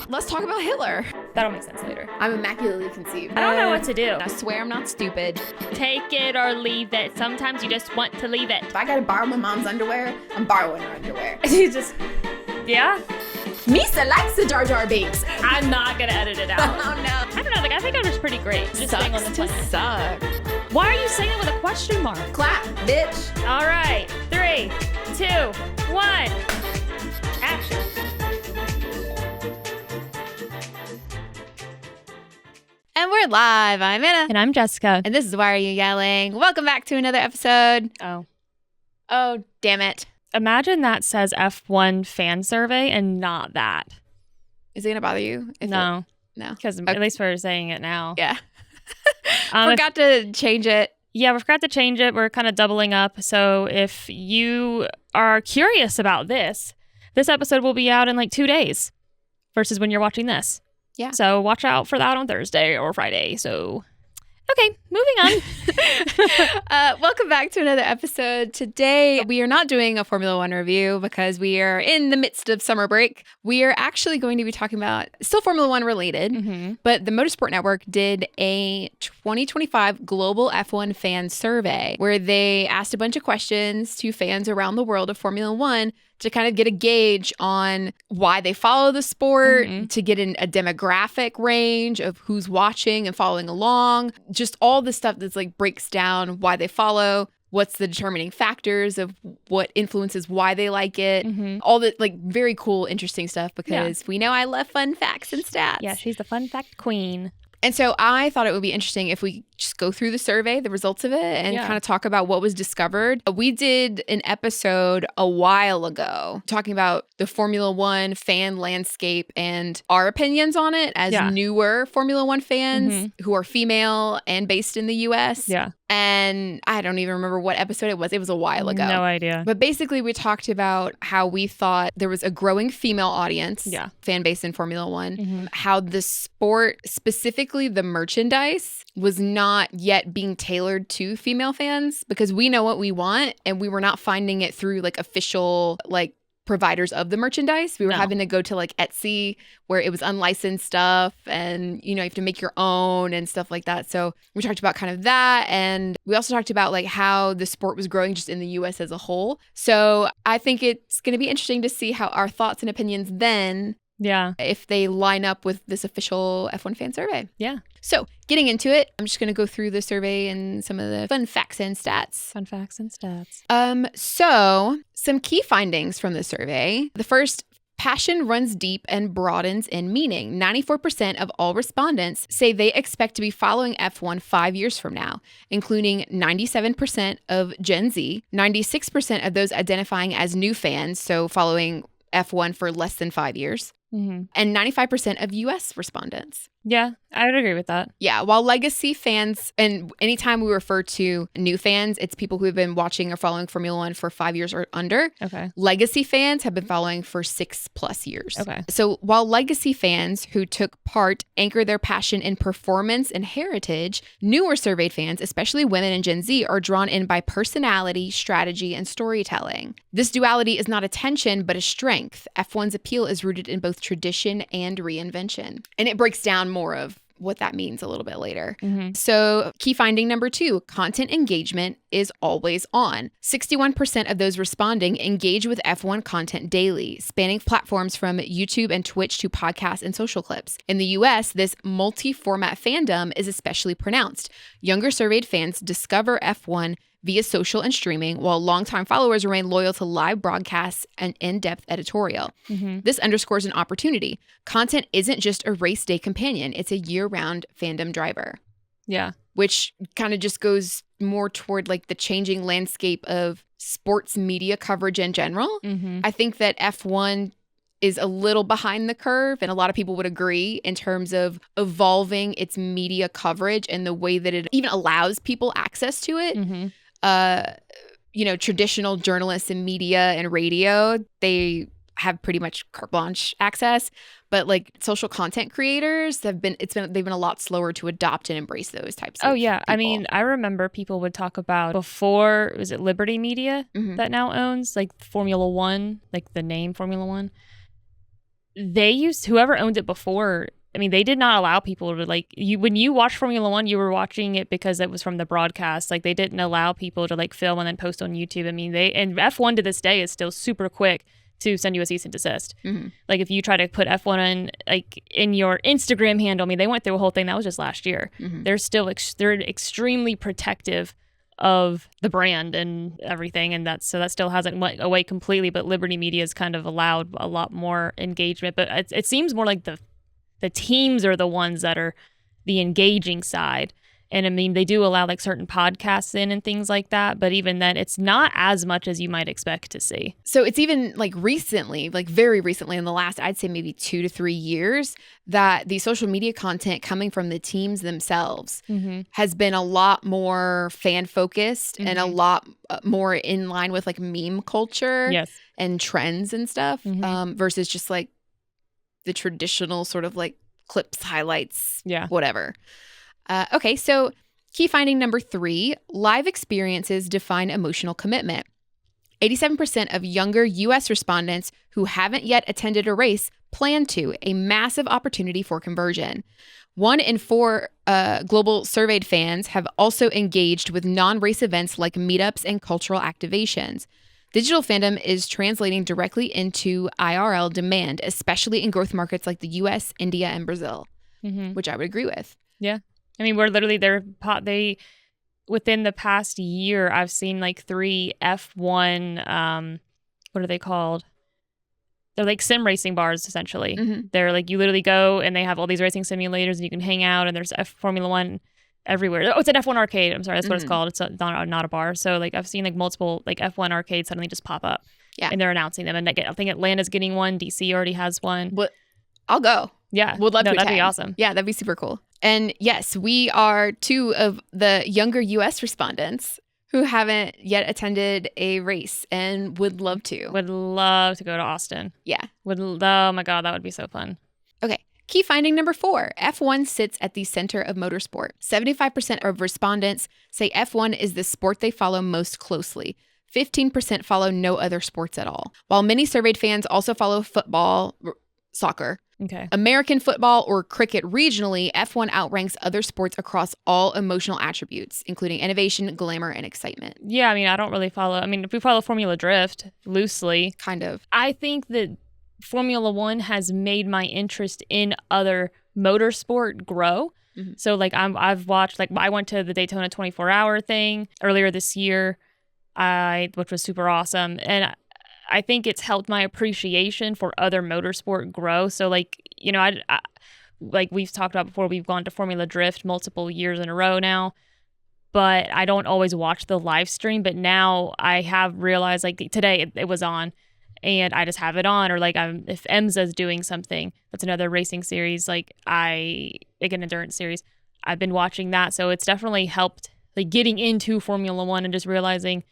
Let's talk about Hitler. That'll make sense later. I'm immaculately conceived. I don't know what to do. I swear I'm not stupid. Take it or leave it. Sometimes you just want to leave it. If I gotta borrow my mom's underwear, I'm borrowing her underwear. You just, yeah. Misa likes the Jar Jar Binks. I'm not gonna edit it out. Oh no. I don't know. Like, I think I'm just pretty great. Just staying on the Sucks to planet. suck. Why are you saying it with a question mark? Clap, bitch. All right. 3, 2, 1. Action. And we're live. I'm Anna. And I'm Jessica. And this is Why Are You Yelling? Welcome back to another episode. Oh, damn it. Imagine that says F1 fan survey and not that. Is it going to bother you? No. No. Because at least we're saying it now. Yeah. Forgot to change it. Yeah, we forgot to change it. We're kind of doubling up. So if you are curious about this episode will be out in like 2 days versus when you're watching this. Yeah. So watch out for that on Thursday or Friday. So, okay, moving on. Welcome back to another episode. Today, we are not doing a Formula One review because we are in the midst of summer break. We are actually going to be talking about, still Formula One related, but the Motorsport Network did a 2025 Global F1 fan survey where they asked a bunch of questions to fans around the world of Formula One to kind of get a gauge on why they follow the sport, to get in a demographic range of who's watching and following along, just all the stuff that's like breaks down why they follow, what's the determining factors of what influences why they like it, all the like very cool, interesting stuff because we know I love fun facts and stats. Yeah, she's the fun fact queen. And so I thought it would be interesting if we just go through the survey, the results of it, and kind of talk about what was discovered. We did an episode a while ago talking about the Formula One fan landscape and our opinions on it as newer Formula One fans who are female and based in the US. Yeah. And I don't even remember what episode it was. It was a while ago. No idea. But basically, we talked about how we thought there was a growing female audience, fan base in Formula One, how the sport, specifically the merchandise, was not yet being tailored to female fans because we know what we want and we were not finding it through like official like providers of the merchandise. We were having to go to like Etsy where it was unlicensed stuff and, you know, you have to make your own and stuff like that. So we talked about kind of that. And we also talked about like how the sport was growing just in the US as a whole. So I think it's going to be interesting to see how our thoughts and opinions then, if they line up with this official F1 fan survey. Yeah. So getting into it, I'm just going to go through the survey and some of the fun facts and stats. Fun facts and stats. So some key findings from the survey. The first, passion runs deep and broadens in meaning. 94% of all respondents say they expect to be following F1 5 years from now, including 97% of Gen Z, 96% of those identifying as new fans, so following F1 for less than 5 years, and 95% of US respondents. Yeah, I would agree with that. Yeah, while legacy fans, and anytime we refer to new fans, it's people who have been watching or following Formula One for 5 years or under. Okay. Legacy fans have been following for 6+ years. Okay. So while legacy fans who took part anchor their passion in performance and heritage, newer surveyed fans, especially women and Gen Z, are drawn in by personality, strategy, and storytelling. This duality is not a tension, but a strength. F1's appeal is rooted in both tradition and reinvention. And it breaks down more of what that means a little bit later. So key finding number 2, content engagement is always on. 61% of those responding engage with F1 content daily, spanning platforms from YouTube and Twitch to podcasts and social clips. In the US, this multi-format fandom is especially pronounced. Younger surveyed fans discover F1 via social and streaming, while longtime followers remain loyal to live broadcasts and in-depth editorial. This underscores an opportunity. Content isn't just a race day companion, it's a year-round fandom driver. Yeah. Which kind of just goes more toward like the changing landscape of sports media coverage in general. I think that F1 is a little behind the curve, and a lot of people would agree in terms of evolving its media coverage and the way that it even allows people access to it. You know, traditional journalists in media and radio, they have pretty much carte blanche access, but like social content creators they've been a lot slower to adopt and embrace those types of people. I mean, I remember people would talk about before, was it Liberty Media that now owns like Formula One, like the name Formula One? whoever owned it before. I mean, they did not allow people to like when you watched Formula One, you were watching it because it was from the broadcast. Like they didn't allow people to like film and then post on YouTube. I mean, and F1 to this day is still super quick to send you a cease and desist. Mm-hmm. Like if you try to put F1 in like in your Instagram handle, I mean, they went through a whole thing that was just last year. Mm-hmm. They're still they're extremely protective of the brand and everything, and that still hasn't went away completely. But Liberty Media has kind of allowed a lot more engagement. But it seems more like the teams are the ones that are the engaging side. And I mean, they do allow like certain podcasts in and things like that. But even then, it's not as much as you might expect to see. So it's even like recently, like very recently in the last, I'd say maybe 2 to 3 years, that the social media content coming from the teams themselves has been a lot more fan focused and a lot more in line with like meme culture and trends and stuff versus just like the traditional sort of like clips, highlights, whatever. Okay, so key finding number 3, live experiences define emotional commitment. 87% of younger U.S. respondents who haven't yet attended a race plan to, a massive opportunity for conversion. 1 in 4 global surveyed fans have also engaged with non-race events like meetups and cultural activations. Digital fandom is translating directly into IRL demand, especially in growth markets like the U.S., India, and Brazil, which I would agree with. Yeah. I mean, we're literally within the past year, I've seen like 3 F1, what are they called? They're like sim racing bars, essentially. They're like, you literally go and they have all these racing simulators and you can hang out and there's Formula One everywhere. Oh, it's an F1 arcade. I'm sorry, that's what it's called. It's not a bar. So like I've seen like multiple like F1 arcades suddenly just pop up. Yeah. And they're announcing them. And I think Atlanta's getting one. DC already has one. But I'll go. Yeah. Would love to attend. That'd be awesome. Yeah, that'd be super cool. And yes, we are 2 of the younger U.S. respondents who haven't yet attended a race and would love to. Would love to go to Austin. Yeah. Oh my God, that would be so fun. Okay. Key finding number 4, F1 sits at the center of motorsport. 75% of respondents say F1 is the sport they follow most closely. 15% follow no other sports at all. While many surveyed fans also follow football, soccer, American football, or cricket regionally, F1 outranks other sports across all emotional attributes, including innovation, glamour, and excitement. Yeah, I mean, I don't really follow. I mean, if we follow Formula Drift loosely, kind of. I think that Formula One has made my interest in other motorsport grow. So like I've watched, like I went to the Daytona 24-hour thing earlier this year, which was super awesome. And I think it's helped my appreciation for other motorsport grow. So like, you know, I like we've talked about before, we've gone to Formula Drift multiple years in a row now, but I don't always watch the live stream. But now I have realized, like today it was on and I just have it on, or like if IMSA's doing something, that's another racing series, like an endurance series, I've been watching that. So it's definitely helped like getting into Formula One and just realizing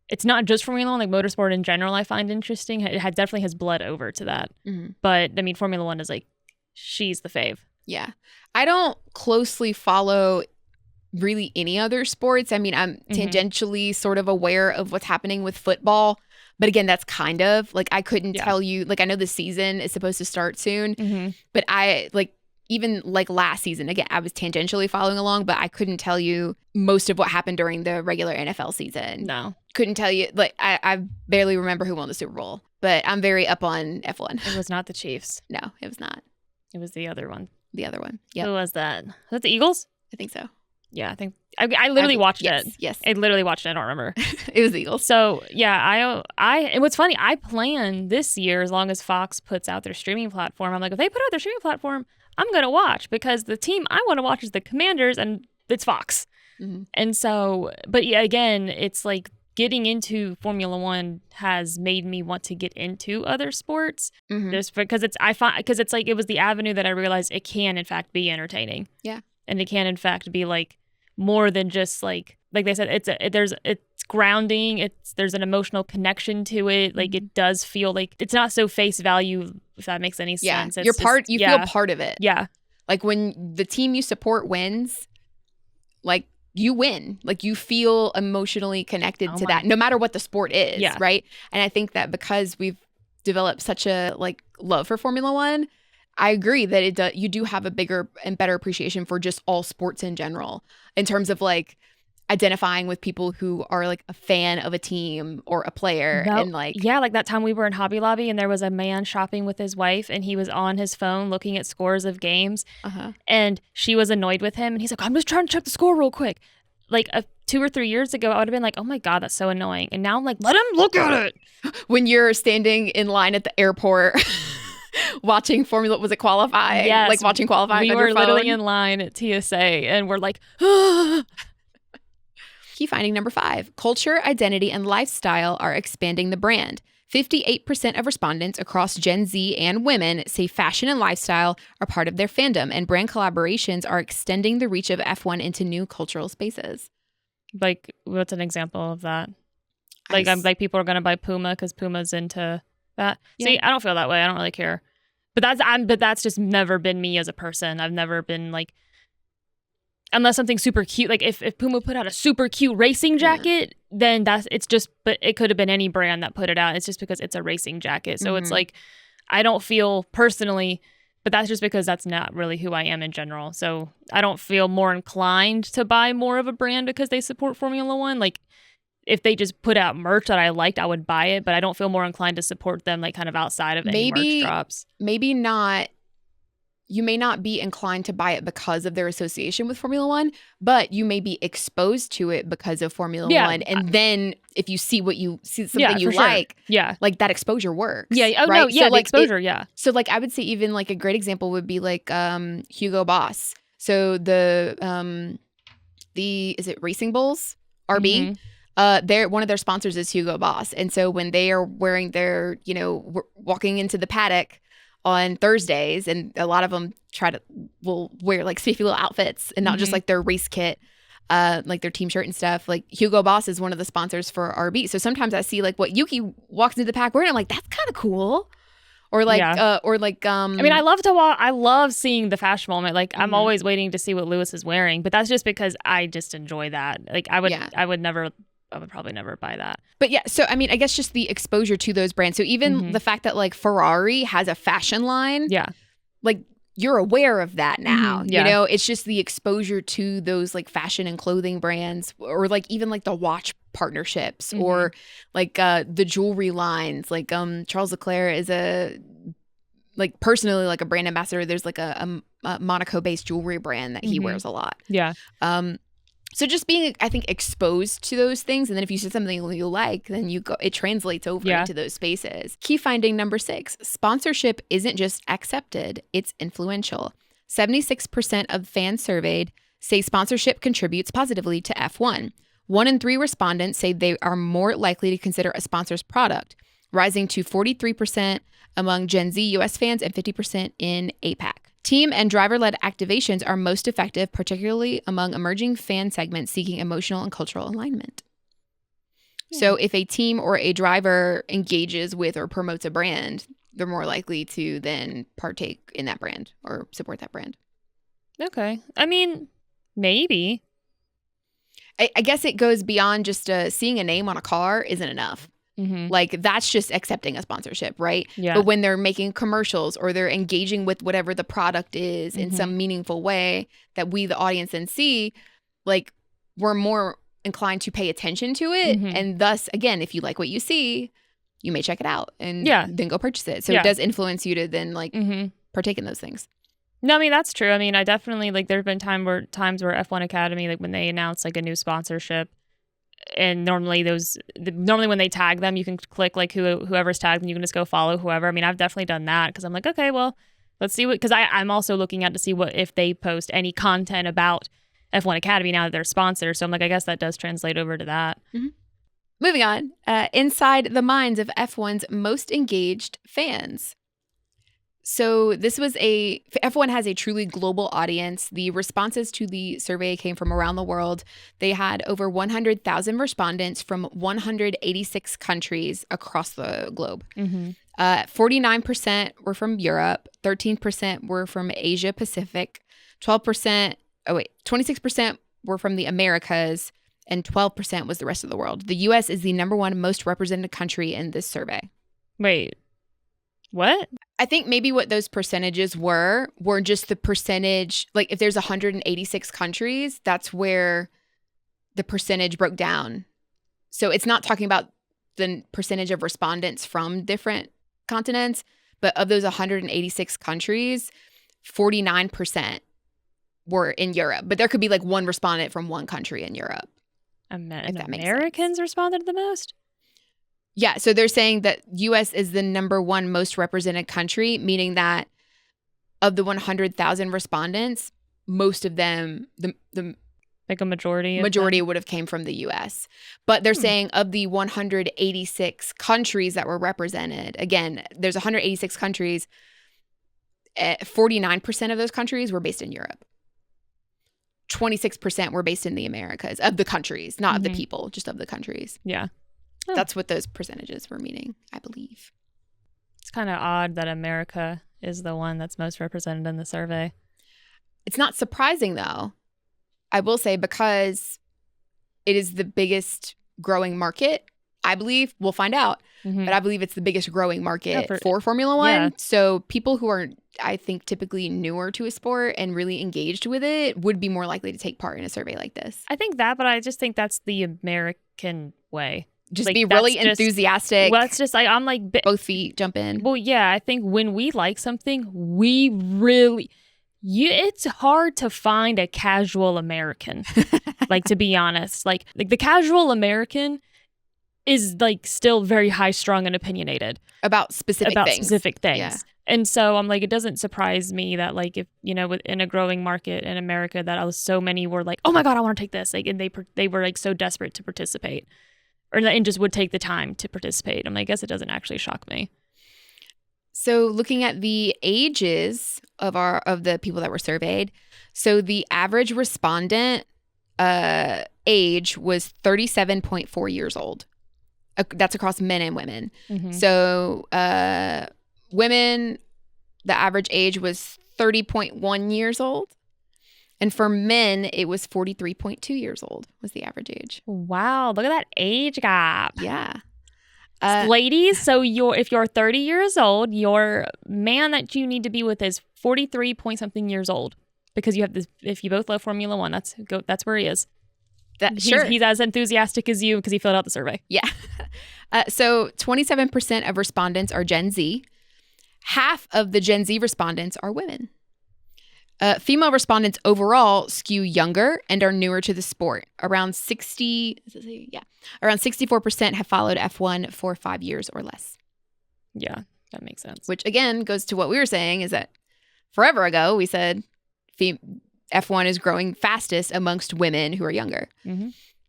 it's not just Formula One, like motorsport in general I find interesting. It definitely has bled over to that. But I mean, Formula One is like, she's the fave. Yeah. I don't closely follow really any other sports. I mean, I'm tangentially sort of aware of what's happening with football. But again, that's kind of like, I couldn't tell you, like, I know the season is supposed to start soon, but I like, even like last season, again, I was tangentially following along, but I couldn't tell you most of what happened during the regular NFL season. No. Couldn't tell you, like, I barely remember who won the Super Bowl, but I'm very up on F1. It was not the Chiefs. No, it was not. It was the other one. The other one. Yeah. Who was that? Was that the Eagles? I think so. Yeah, I think I literally watched it. Yes. I literally watched it. I don't remember. It was the Eagles. So yeah, and what's funny, I plan this year, as long as Fox puts out their streaming platform, I'm like, if they put out their streaming platform, I'm going to watch, because the team I want to watch is the Commanders and it's Fox. And so, but yeah, again, it's like getting into Formula One has made me want to get into other sports just because it's like, it was the avenue that I realized it can in fact be entertaining. Yeah. And it can in fact be like more than just like they said, it's grounding. There's an emotional connection to it. Like it does feel like it's not so face value, if that makes any sense. You feel part of it. Yeah. Like when the team you support wins, like you win, like you feel emotionally connected to that, no matter what the sport is. Yeah. Right. And I think that because we've developed such a like love for Formula One, I agree that you do have a bigger and better appreciation for just all sports in general in terms of like identifying with people who are like a fan of a team or a player. And like, yeah, like that time we were in Hobby Lobby and there was a man shopping with his wife and he was on his phone looking at scores of games and she was annoyed with him and he's like, I'm just trying to check the score real quick. Like 2 or 3 years ago, I would have been like, oh my God, that's so annoying. And now I'm like, let him look at it. When you're standing in line at the airport watching Formula, was it qualifying? Yes. Like watching qualifying on your phone? We were literally in line at TSA and we're like, ah. Key finding number 5, culture, identity, and lifestyle are expanding the brand. 58% of respondents across Gen Z and women say fashion and lifestyle are part of their fandom, and brand collaborations are extending the reach of F1 into new cultural spaces. Like, what's an example of that? Like, like people are going to buy Puma because Puma's into that. Yeah. See, I don't feel that way. I don't really care. But that's just never been me as a person. I've never been like, unless something super cute, like if Puma put out a super cute racing jacket, then but it could have been any brand that put it out. It's just because it's a racing jacket. So it's like, I don't feel personally, but that's just because that's not really who I am in general. So I don't feel more inclined to buy more of a brand because they support Formula One. Like if they just put out merch that I liked, I would buy it, but I don't feel more inclined to support them like kind of outside of any merch drops. Maybe not. You may not be inclined to buy it because of their association with Formula One, but you may be exposed to it because of Formula One. And then if you see something you like, like that exposure works. Yeah. Oh, right? No. Yeah. So the exposure. So like I would say even like a great example would be like Hugo Boss. So is it Racing Bulls? RB? One of their sponsors is Hugo Boss. And so when they are wearing their, walking into the paddock on Thursdays, and a lot of them will wear like spiffy little outfits and not just like their race kit, like their team shirt and stuff. Like Hugo Boss is one of the sponsors for RB. So sometimes I see like what Yuki walks into the pack wearing, I'm like, that's kind of cool. Or like, I mean, I love seeing the fashion moment. Like I'm always waiting to see what Lewis is wearing, but that's just because I just enjoy that. Like I would probably never buy that. But yeah, so I mean, I guess just the exposure to those brands. So even the fact that like Ferrari has a fashion line, like you're aware of that now. It's just the exposure to those like fashion and clothing brands, or like even like the watch partnerships, or like the jewelry lines. Like Charles Leclerc is personally like a brand ambassador. There's like a Monaco-based jewelry brand that he wears a lot. Yeah. So just being, I think, exposed to those things, and then if you see something you like, then it translates over into those spaces. Key finding number 6, sponsorship isn't just accepted, it's influential. 76% of fans surveyed say sponsorship contributes positively to F1. 1 in 3 respondents say they are more likely to consider a sponsor's product, rising to 43% among Gen Z US fans and 50% in APAC. Team and driver-led activations are most effective, particularly among emerging fan segments seeking emotional and cultural alignment. So if a team or a driver engages with or promotes a brand, they're more likely to then partake in that brand or support that brand. Okay. I mean, maybe. I guess it goes beyond just seeing a name on a car isn't enough. Like that's just accepting a sponsorship, right? Yeah. But when they're making commercials or they're engaging with whatever the product is in some meaningful way that we, the audience, then see, like we're more inclined to pay attention to it. And thus, again, if you like what you see, you may check it out and then go purchase it. So it does influence you to then like partake in those things. No, I mean, that's true. I mean, I definitely like there's been times where F1 Academy, like when they announce like a new sponsorship, and normally when they tag them, you can click like whoever's tagged and you can just go follow whoever. I mean, I've definitely done that because I'm like, okay, well, let's see because I'm also looking at to see what if they post any content about F1 Academy now that they're sponsors. So I'm like, I guess that does translate over to that. Moving on, inside the minds of F1's most engaged fans. So this was F1 has a truly global audience. The responses to the survey came from around the world. They had over 100,000 respondents from 186 countries across the globe. 49% were from Europe, 13% were from Asia Pacific, 26% were from the Americas, and 12% was the rest of the world. The US is the number 1 most represented country in this survey. Wait. What? I think maybe what those percentages were just the percentage, like if there's 186 countries, that's where the percentage broke down. So it's not talking about the percentage of respondents from different continents, but of those 186 countries, 49% were in Europe. But there could be like one respondent from one country in Europe. And that makes Americans responded the most? Yeah, so they're saying that U.S. is the number one most represented country, meaning that of the 100,000 respondents, most of them, the like a majority would have came from the U.S. But they're saying of the 186 countries that were represented, again, there's 186 countries, 49% of those countries were based in Europe. 26% were based in the Americas, of the countries, not of the people, just of the countries. Yeah. Oh. That's what those percentages were meaning, I believe. It's kind of odd that America is the one that's most represented in the survey. It's not surprising, though, I will say, because it is the biggest growing market, I believe. We'll find out. But I believe it's the biggest growing market for Formula One. Yeah. So people who are, I think, typically newer to a sport and really engaged with it would be more likely to take part in a survey like this. I think that, but I just think that's the American way. Just like, be really enthusiastic. Well, it's just like, I'm like... both feet, jump in. Well, yeah, I think when we like something, we really... it's hard to find a casual American, like, to be honest. Like the casual American is like still very high strung and opinionated about specific things. Yeah. And so I'm like, it doesn't surprise me that, like, if, you know, in a growing market in America, that so many were like, oh my God, I want to take this. Like, and they were like so desperate to participate, and just would take the time to participate. I guess it doesn't actually shock me. So looking at the ages of the people that were surveyed, so the average respondent age was 37.4 years old. That's across men and women. So women, the average age was 30.1 years old. And for men, it was 43.2 years old was the average age. Wow, look at that age gap. Yeah. Ladies, so if you're 30 years old, your man that you need to be with is 43 point something years old, because you have this. If you both love Formula One, that's where he is. He's as enthusiastic as you because he filled out the survey. Yeah. So 27% of respondents are Gen Z. Half of the Gen Z respondents are women. Female respondents overall skew younger and are newer to the sport. Around 64% have followed F1 for 5 years or less. Yeah, that makes sense. Which again goes to what we were saying, is that forever ago we said F1 is growing fastest amongst women who are younger.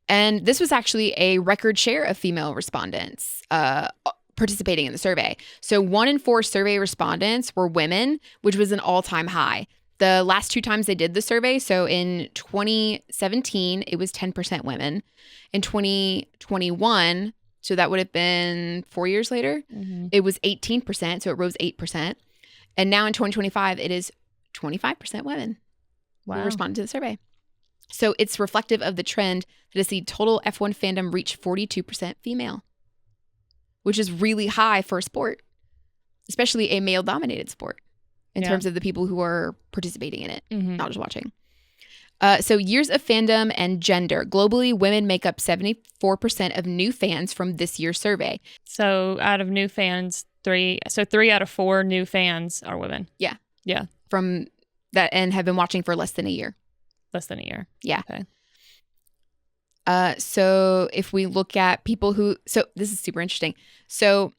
And this was actually a record share of female respondents participating in the survey. So 1 in 4 survey respondents were women, which was an all-time high. The last 2 times they did the survey, so in 2017, it was 10% women. In 2021, so that would have been 4 years later, it was 18%, so it rose 8%. And now in 2025, it is 25% women who responded to the survey. So it's reflective of the trend that has seen total F1 fandom reach 42% female, which is really high for a sport, especially a male-dominated sport. In terms of the people who are participating in it, not just watching. So years of fandom and gender. Globally, women make up 74% of new fans from this year's survey. So out of new fans, 3 out of 4 new fans are women. Yeah. Yeah. From that, and have been watching for less than a year. Less than a year. Yeah. Okay. So if we look at people so this is super interesting. So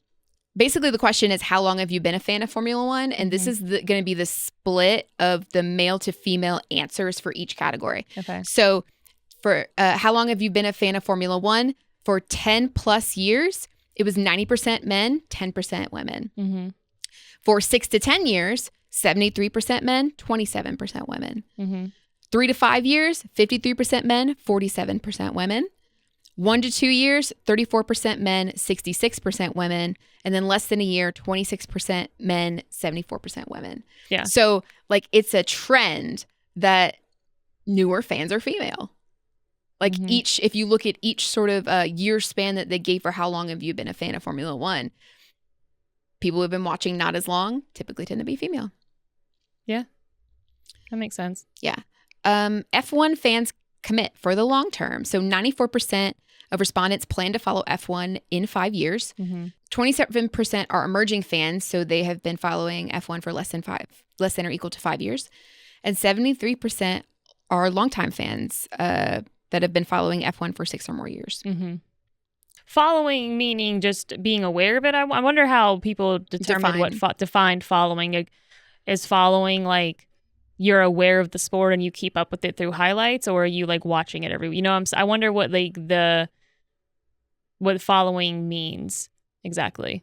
basically, the question is, how long have you been a fan of Formula One? And this is going to be the split of the male to female answers for each category. Okay. So for how long have you been a fan of Formula One? For 10 plus years, it was 90% men, 10% women. For 6 to 10 years, 73% men, 27% women. 3 to 5 years, 53% men, 47% women. 1 to 2 years, 34% men, 66% women. And then less than a year, 26% men, 74% women. Yeah. So like, it's a trend that newer fans are female. Like if you look at each sort of year span that they gave for how long have you been a fan of Formula One, people who have been watching not as long typically tend to be female. Yeah, that makes sense. Yeah. F1 fans commit for the long term. So 94% of respondents plan to follow F1 in 5 years. 27% are emerging fans, so they have been following F1 for less than or equal to 5 years. And 73% are longtime fans that have been following F1 for 6 or more years. Following meaning just being aware of it. I wonder how people determine what defined following. Is following like you're aware of the sport and you keep up with it through highlights, or are you like watching it every week? I wonder what like what following means exactly.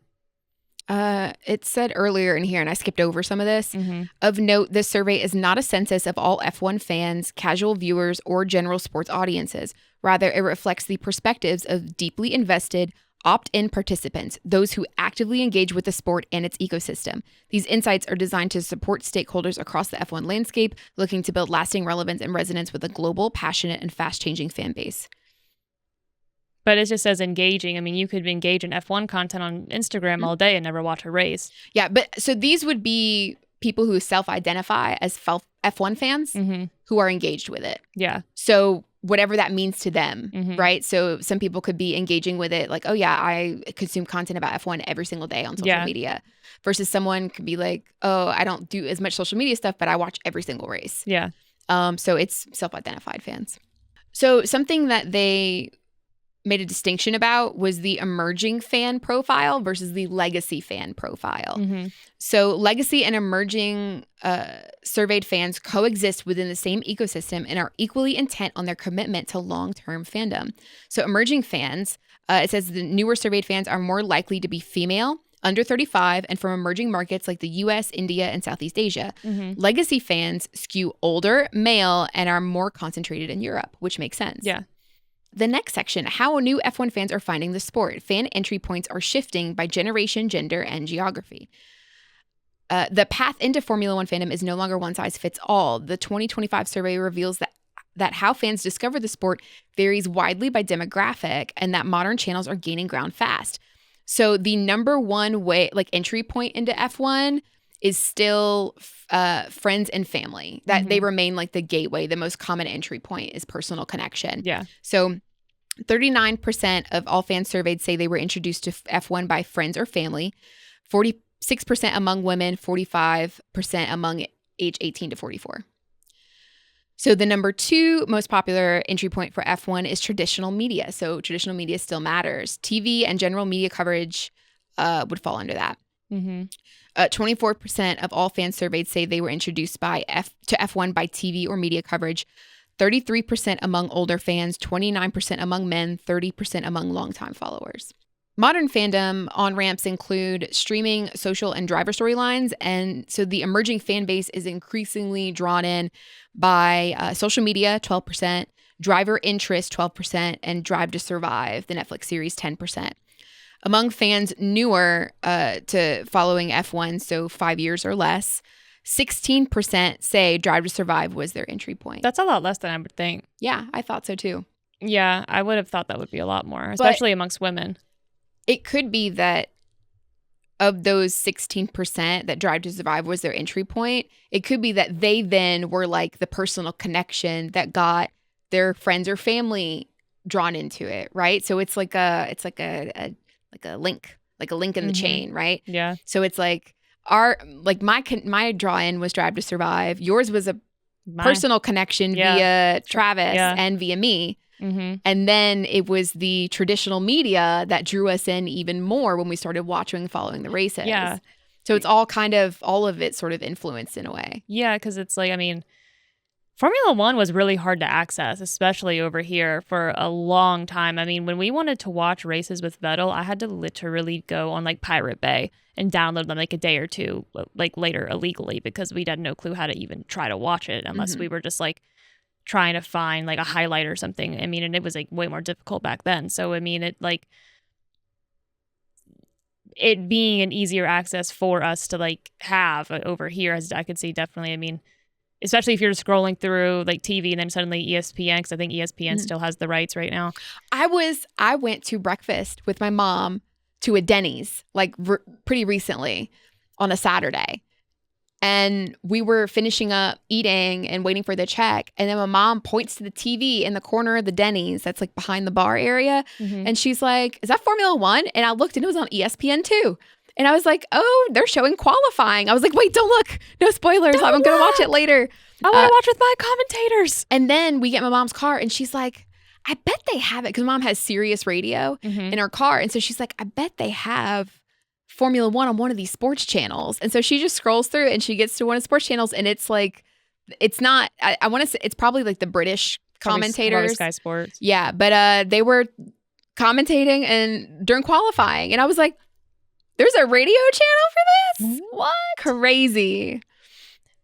It said earlier in here, and I skipped over some of this. Of note, this survey is not a census of all F1 fans, casual viewers, or general sports audiences. Rather, it reflects the perspectives of deeply invested, opt-in participants, those who actively engage with the sport and its ecosystem. These insights are designed to support stakeholders across the F1 landscape, looking to build lasting relevance and resonance with a global, passionate, and fast-changing fan base. But it just says engaging. I mean, you could engage in F1 content on Instagram all day and never watch a race. Yeah, but so these would be people who self-identify as F1 fans who are engaged with it. Yeah. So whatever that means to them, right? So some people could be engaging with it like, oh yeah, I consume content about F1 every single day on social media. Versus someone could be like, oh, I don't do as much social media stuff, but I watch every single race. Yeah. So it's self-identified fans. So something that they made a distinction about was the emerging fan profile versus the legacy fan profile. So legacy and emerging surveyed fans coexist within the same ecosystem and are equally intent on their commitment to long-term fandom. So emerging fans, it says the newer surveyed fans are more likely to be female, under 35, and from emerging markets like the US, India, and Southeast Asia. Legacy fans skew older, male, and are more concentrated in Europe, which makes sense. Yeah. The next section, how new F1 fans are finding the sport. Fan entry points are shifting by generation, gender, and geography. The path into Formula One fandom is no longer one size fits all. The 2025 survey reveals that how fans discover the sport varies widely by demographic and that modern channels are gaining ground fast. So the number one way, like entry point into F1 is still friends and family. That they remain like the gateway. The most common entry point is personal connection. Yeah. So 39% of all fans surveyed say they were introduced to F1 by friends or family, 46% among women, 45% among age 18 to 44. So the number two most popular entry point for F1 is traditional media. So traditional media still matters. TV and general media coverage would fall under that. 24% of all fans surveyed say they were introduced to F1 by TV or media coverage. 33% among older fans, 29% among men, 30% among longtime followers. Modern fandom on-ramps include streaming, social, and driver storylines. And so the emerging fan base is increasingly drawn in by social media, 12%, driver interest, 12%, and Drive to Survive, the Netflix series, 10%. Among fans newer to following F1, so 5 years or less, 16% say Drive to Survive was their entry point. That's a lot less than I would think. Yeah, I thought so too. Yeah, I would have thought that would be a lot more, especially amongst women. It could be that of those 16% that Drive to Survive was their entry point, it could be that they then were like the personal connection that got their friends or family drawn into it, right? So it's like a link in the chain, right? Yeah. So it's like my draw-in was Drive to Survive. Yours was a personal connection via Travis and via me. And then it was the traditional media that drew us in even more when we started watching and following the races. Yeah. So it's all of it sort of influenced in a way. Yeah, because it's like, I mean, Formula One was really hard to access, especially over here for a long time. I mean, when we wanted to watch races with Vettel, I had to literally go on like Pirate Bay and download them like a day or two like later illegally because we had no clue how to even try to watch it unless we were just like trying to find like a highlight or something. I mean, and it was like way more difficult back then. So, I mean, it being an easier access for us to like have over here, as I could see definitely, I mean, especially if you're scrolling through like TV and then suddenly ESPN, because I think ESPN still has the rights right now. I went to breakfast with my mom to a Denny's like pretty recently on a Saturday. And we were finishing up eating and waiting for the check. And then my mom points to the TV in the corner of the Denny's that's like behind the bar area. And she's like, is that Formula One? And I looked and it was on ESPN too. And I was like, oh, they're showing qualifying. I was like, wait, don't look. No spoilers. I'm going to watch it later. I want to watch with my commentators. And then we get my mom's car and she's like, I bet they have it. Because mom has Sirius radio in her car. And so she's like, I bet they have Formula One on one of these sports channels. And so she just scrolls through and she gets to one of the sports channels and it's like, it's not, I want to say, it's probably like the British commentators. Sky Sports. Yeah, but they were commentating and during qualifying. And I was like, there's a radio channel for this? What? Crazy.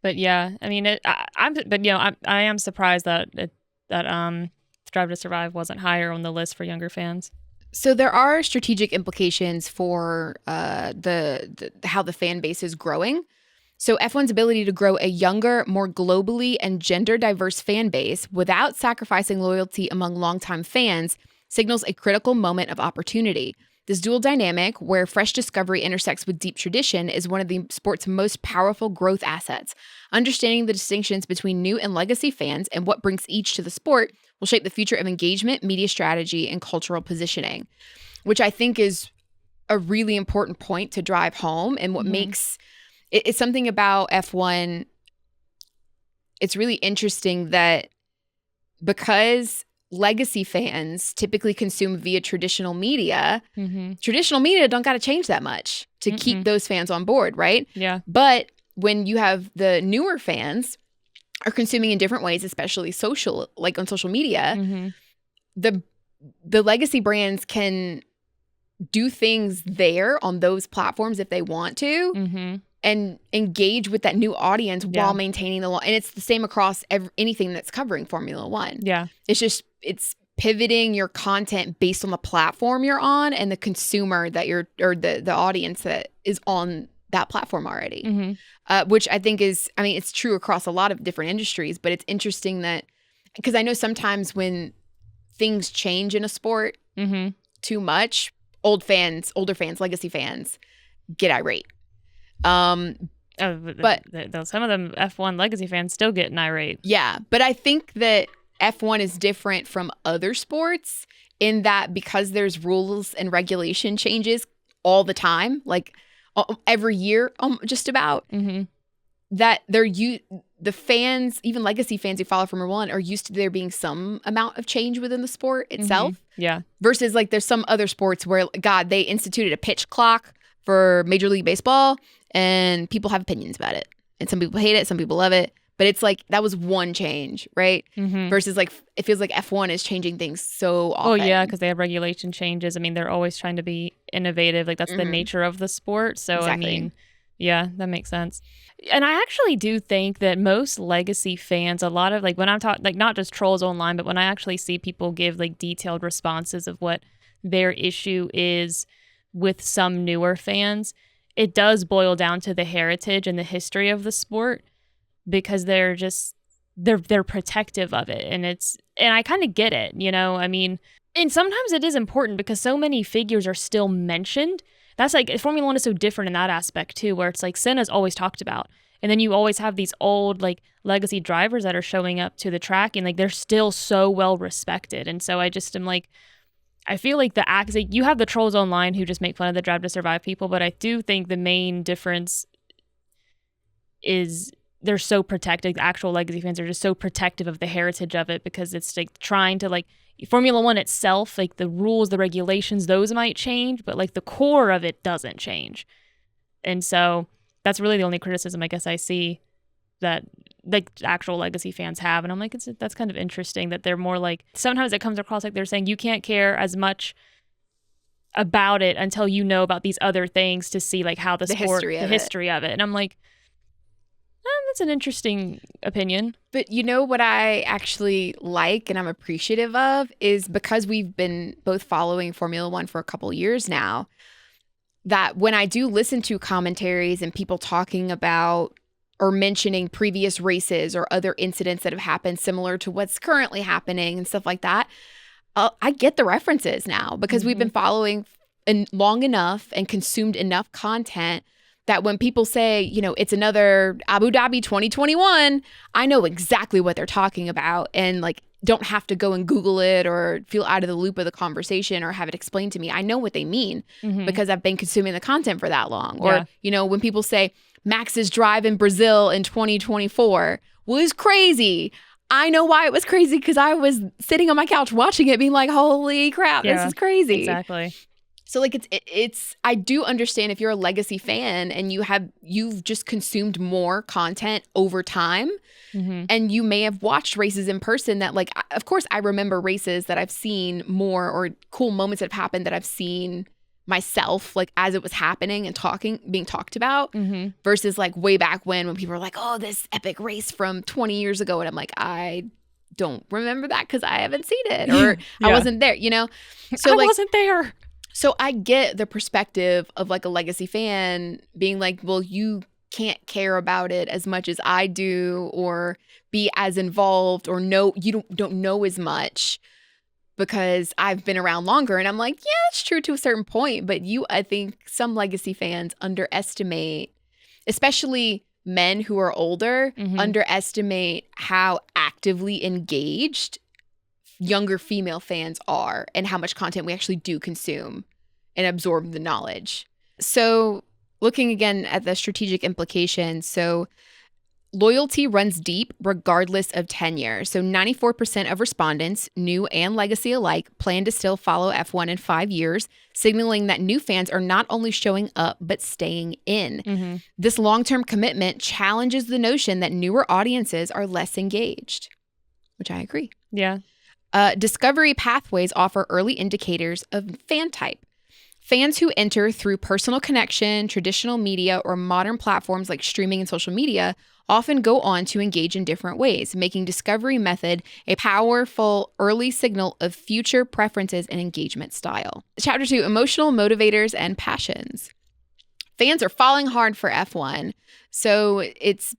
But yeah, I mean, I am surprised that Drive to Survive wasn't higher on the list for younger fans. So there are strategic implications for the how the fan base is growing. So F1's ability to grow a younger, more globally and gender diverse fan base without sacrificing loyalty among longtime fans signals a critical moment of opportunity. This dual dynamic, where fresh discovery intersects with deep tradition, is one of the sport's most powerful growth assets. Understanding the distinctions between new and legacy fans and what brings each to the sport will shape the future of engagement, media strategy, and cultural positioning, which I think is a really important point to drive home. And what makes it's something about F1. It's really interesting that because legacy fans typically consume via traditional media, traditional media don't got to change that much to keep those fans on board, right? Yeah. But when you have the newer fans are consuming in different ways, especially social, like on social media, the legacy brands can do things there on those platforms if they want to and engage with that new audience while maintaining the law. And it's the same across anything that's covering Formula One. Yeah. It's pivoting your content based on the platform you're on and the consumer that the audience that is on that platform already, which I think it's true across a lot of different industries, but it's interesting that, because I know sometimes when things change in a sport too much, older fans, legacy fans get irate. But some of them F1 legacy fans still get irate. Yeah, but I think that F1 is different from other sports in that because there's rules and regulation changes all the time, like every year, just about, that the fans, even legacy fans who follow Formula One, are used to there being some amount of change within the sport itself. Yeah. Versus like there's some other sports where, God, they instituted a pitch clock for Major League Baseball and people have opinions about it. And some people hate it, some people love it. But it's like that was one change, right? Versus like it feels like F1 is changing things so often. Oh, yeah, because they have regulation changes. I mean, they're always trying to be innovative. Like that's the nature of the sport. So, exactly. I mean, yeah, that makes sense. And I actually do think that most legacy fans, a lot of like when I'm talking, like not just trolls online, but when I actually see people give like detailed responses of what their issue is with some newer fans, it does boil down to the heritage and the history of the sport. Because they're protective of it, and I kind of get it, you know. I mean, and sometimes it is important because so many figures are still mentioned. That's like Formula One is so different in that aspect too, where it's like Senna's always talked about, and then you always have these old like legacy drivers that are showing up to the track, and like they're still so well respected. And so I just am like, I feel like you have the trolls online who just make fun of the Drive to Survive people, but I do think the main difference is they're so protected. Actual legacy fans are just so protective of the heritage of it because it's like trying to like Formula One itself, like the rules, the regulations, those might change, but like the core of it doesn't change. And so that's really the only criticism I guess I see that like actual legacy fans have. And I'm like, that's kind of interesting that they're more like, sometimes it comes across like they're saying you can't care as much about it until you know about these other things to see like how the history of it. And I'm like, that's an interesting opinion. But you know what I actually like and I'm appreciative of is because we've been both following Formula One for a couple years now, that when I do listen to commentaries and people talking about or mentioning previous races or other incidents that have happened similar to what's currently happening and stuff like that, I get the references now because we've been following long enough and consumed enough content that when people say, it's another Abu Dhabi 2021, I know exactly what they're talking about, and like don't have to go and Google it or feel out of the loop of the conversation or have it explained to me. I know what they mean because I've been consuming the content for that long. Or, when people say Max's drive in Brazil in 2024 was crazy. I know why it was crazy because I was sitting on my couch watching it being like, holy crap, this is crazy. Exactly. So like it's I do understand if you're a legacy fan and you've just consumed more content over time, and you may have watched races in person that like, of course I remember races that I've seen more, or cool moments that have happened that I've seen myself like as it was happening and being talked about, versus like way back when people were like, oh, this epic race from 20 years ago, and I'm like, I don't remember that because I haven't seen it, or I wasn't there, So I wasn't there. So I get the perspective of like a legacy fan being like, well, you can't care about it as much as I do, or be as involved, or you don't know as much because I've been around longer. And I'm like, yeah, it's true to a certain point, but I think some legacy fans underestimate, especially men who are older, underestimate how actively engaged younger female fans are and how much content we actually do consume and absorb the knowledge. So looking again at the strategic implications, so loyalty runs deep regardless of tenure. So 94% of respondents, new and legacy alike, plan to still follow F1 in 5 years, signaling that new fans are not only showing up, but staying in. This long-term commitment challenges the notion that newer audiences are less engaged, which I agree. Yeah. Discovery pathways offer early indicators of fan type. Fans who enter through personal connection, traditional media, or modern platforms like streaming and social media often go on to engage in different ways, making discovery method a powerful early signal of future preferences and engagement style. Chapter 2, emotional motivators and passions. Fans are falling hard for F1. So it's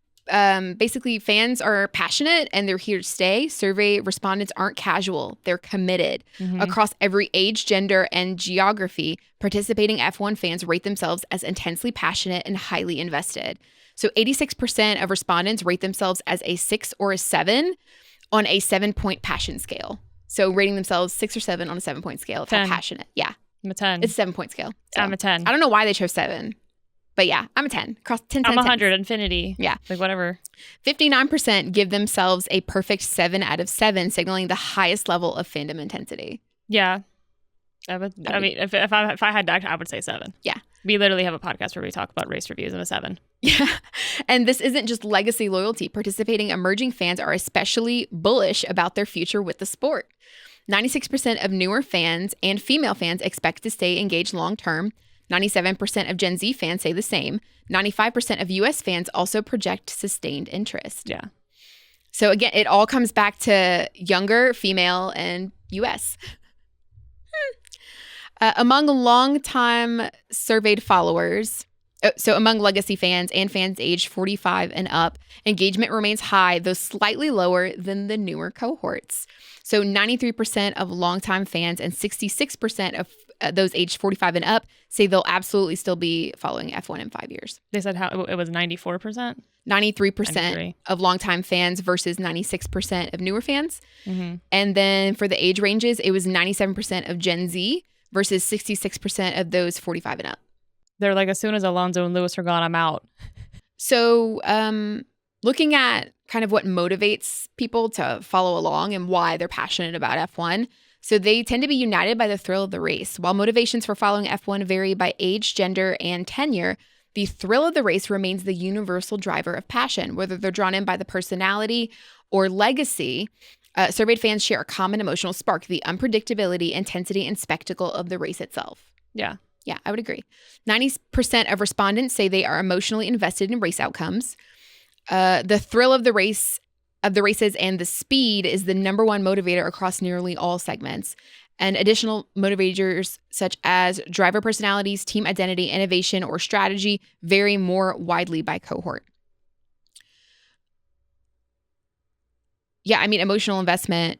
basically fans are passionate and they're here to stay. Survey respondents aren't casual. They're committed. Across every age, gender, and geography, participating F1 fans rate themselves as intensely passionate and highly invested. So 86% of respondents rate themselves as a 6 or a 7 on a 7-point passion scale. So rating themselves 6 or 7 on a 7-point scale of how passionate. Yeah. I'm a 10. It's a 7-point scale. So I'm a 10. I don't know why they chose 7. But yeah, I'm a 10. Across 10, 10, I'm 100, infinity. Yeah. Like whatever. 59% give themselves a perfect 7 out of 7, signaling the highest level of fandom intensity. Yeah. I mean, if I had to, I would say 7. Yeah. We literally have a podcast where we talk about race reviews. I'm a 7. Yeah. And this isn't just legacy loyalty. Participating emerging fans are especially bullish about their future with the sport. 96% of newer fans and female fans expect to stay engaged long term. 97% of Gen Z fans say the same. 95% of US fans also project sustained interest. Yeah. So again, it all comes back to younger, female, and US. Among long-time surveyed followers, so among legacy fans and fans aged 45 and up, engagement remains high, though slightly lower than the newer cohorts. So 93% of longtime fans and 66% of those aged 45 and up say they'll absolutely still be following F1 in 5 years. They said how it was 94%? 93% of longtime fans versus 96% of newer fans. And then for the age ranges, it was 97% of Gen Z versus 66% of those 45 and up. They're like, as soon as Alonso and Lewis are gone, I'm out. So looking at kind of what motivates people to follow along and why they're passionate about F1. So they tend to be united by the thrill of the race. While motivations for following F1 vary by age, gender, and tenure, the thrill of the race remains the universal driver of passion. Whether they're drawn in by the personality or legacy, surveyed fans share a common emotional spark, the unpredictability, intensity, and spectacle of the race itself. Yeah. Yeah, I would agree. 90% of respondents say they are emotionally invested in race outcomes. The thrill of the races and the speed is the number one motivator across nearly all segments. And additional motivators such as driver personalities, team identity, innovation, or strategy vary more widely by cohort. Yeah, I mean, emotional investment.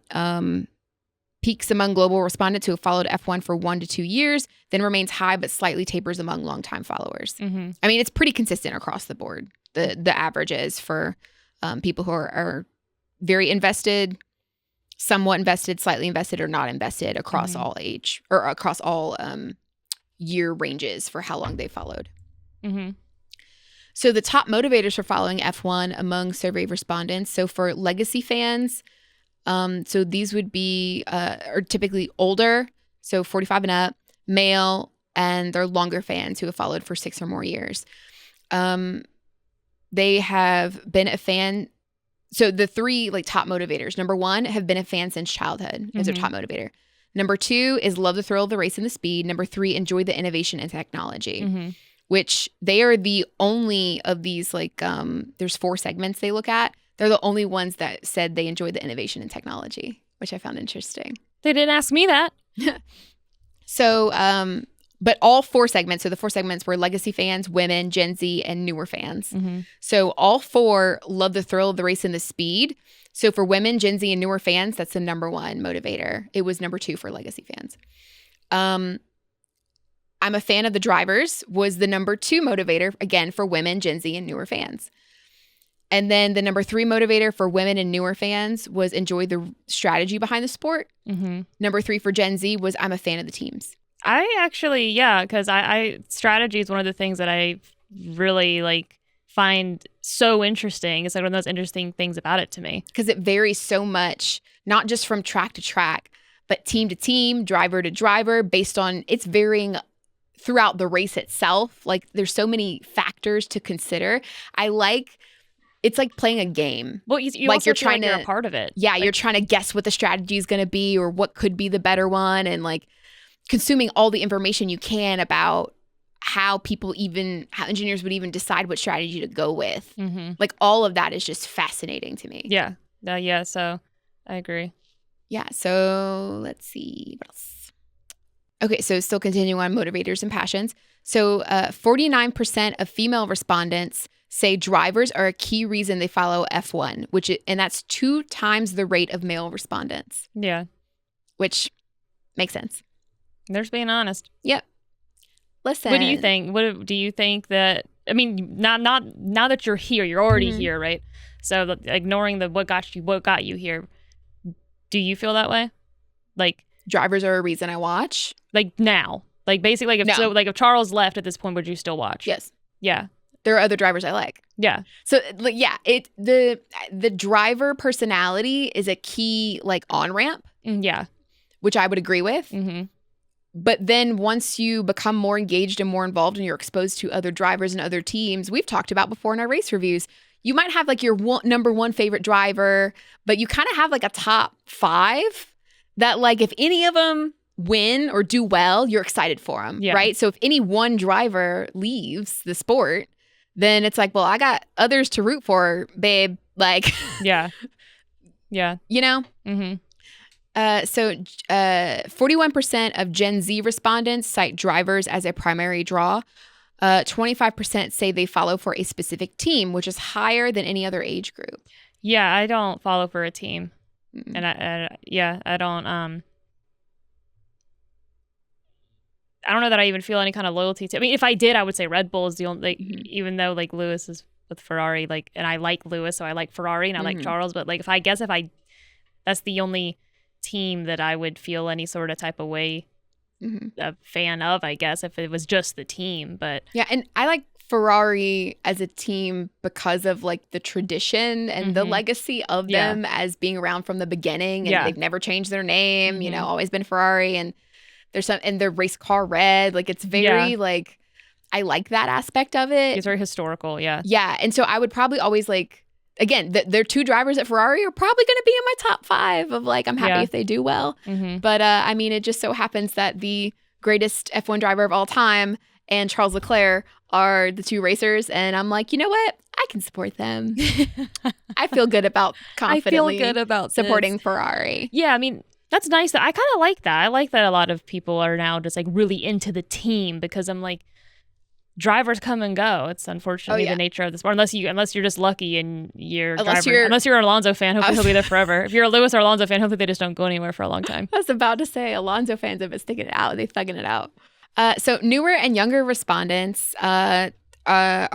peaks among global respondents who have followed F1 for 1 to 2 years, then remains high but slightly tapers among longtime followers. Mm-hmm. I mean, it's pretty consistent across the board. The averages for people who are very invested, somewhat invested, slightly invested, or not invested across all age or across all year ranges for how long they followed. Mm-hmm. So the top motivators for following F1 among survey respondents. So for legacy fans, so these would be are typically older, so 45 and up, male, and they're longer fans who have followed for 6 or more years. They have been a fan. So the 3 like top motivators. Number 1, have been a fan since childhood as their top motivator. Number 2 is love the thrill of the race and the speed. Number 3, enjoy the innovation and technology, which they are the only of these like there's 4 segments they look at. They're the only ones that said they enjoyed the innovation and technology, which I found interesting. They didn't ask me that. So, but all 4 segments, so the 4 segments were legacy fans, women, Gen Z, and newer fans. So all 4 love the thrill of the race and the speed. So for women, Gen Z, and newer fans, that's the number 1 motivator. It was number 2 for legacy fans. I'm a fan of the drivers was the number 2 motivator, again, for women, Gen Z, and newer fans. And then the number 3 motivator for women and newer fans was enjoy the strategy behind the sport. Number 3 for Gen Z was I'm a fan of the teams. I actually, yeah, because I strategy is one of the things that I really like find so interesting. It's like one of those interesting things about it to me. Because it varies so much, not just from track to track, but team to team, driver to driver, based on it's varying throughout the race itself. Like there's so many factors to consider. It's like playing a game. Well, you like also you're trying like you're a part of it. Yeah, like, you're trying to guess what the strategy is going to be or what could be the better one, and like consuming all the information you can about how engineers would even decide what strategy to go with. Like all of that is just fascinating to me. Yeah. Yeah. So I agree. Yeah. So let's see what else. Okay. So still continuing on motivators and passions. So 49% of female respondents say drivers are a key reason they follow F1, and that's 2 times the rate of male respondents. Yeah. Which makes sense. They're just being honest. Yep. Listen. What do you think? What do you think that, I mean, not now that you're here, you're already here, right? So ignoring the what got you here, do you feel that way? Like drivers are a reason I watch? Like now. Like basically if Charles left at this point, would you still watch? Yes. Yeah. There are other drivers I like. Yeah. So like yeah, the driver personality is a key like on-ramp. Yeah. Which I would agree with. But then once you become more engaged and more involved and you're exposed to other drivers and other teams, we've talked about before in our race reviews, you might have like your number 1 favorite driver, but you kind of have like a top 5 that like if any of them win or do well, you're excited for them, right? So if any one driver leaves the sport, then it's like, well, I got others to root for, babe. Like, yeah. You know? So 41% of Gen Z respondents cite drivers as a primary draw. 25% say they follow for a specific team, which is higher than any other age group. Yeah, I don't follow for a team. And I don't I don't know that I even feel any kind of loyalty to. I mean, if I did, I would say Red Bull is the only, like, even though like Lewis is with Ferrari, like, and I like Lewis, so I like Ferrari, and I like Charles, but like, that's the only team that I would feel any sort of type of way a fan of, I guess, if it was just the team. But yeah, and I like Ferrari as a team because of like the tradition and the legacy of them as being around from the beginning, and they've never changed their name, you know, always been Ferrari, and and their race car red, like it's very like, I like that aspect of it. It's very historical. Yeah. And so I would probably always like, again, their 2 drivers at Ferrari are probably going to be in my top 5 of like, I'm happy if they do well. But I mean, it just so happens that the greatest F1 driver of all time and Charles Leclerc are the 2 racers. And I'm like, you know what? I can support them. I feel good about confidently supporting Ferrari. Yeah. I mean, that's nice. I kind of like that. I like that a lot of people are now just like really into the team, because I'm like, drivers come and go. It's unfortunately the nature of the sport. Unless you're just lucky and unless you're an Alonso fan, hopefully he'll be there forever. If you're a Lewis or Alonso fan, hopefully they just don't go anywhere for a long time. I was about to say Alonso fans have been sticking it out. They're thugging it out. So newer and younger respondents are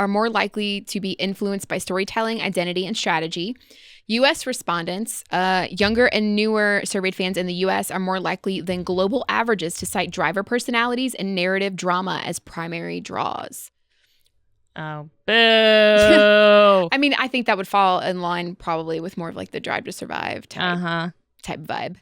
more likely to be influenced by storytelling, identity, and strategy. U.S. respondents, younger and newer surveyed fans in the U.S. are more likely than global averages to cite driver personalities and narrative drama as primary draws. Oh, boo. I mean, I think that would fall in line probably with more of like the Drive to Survive type vibe.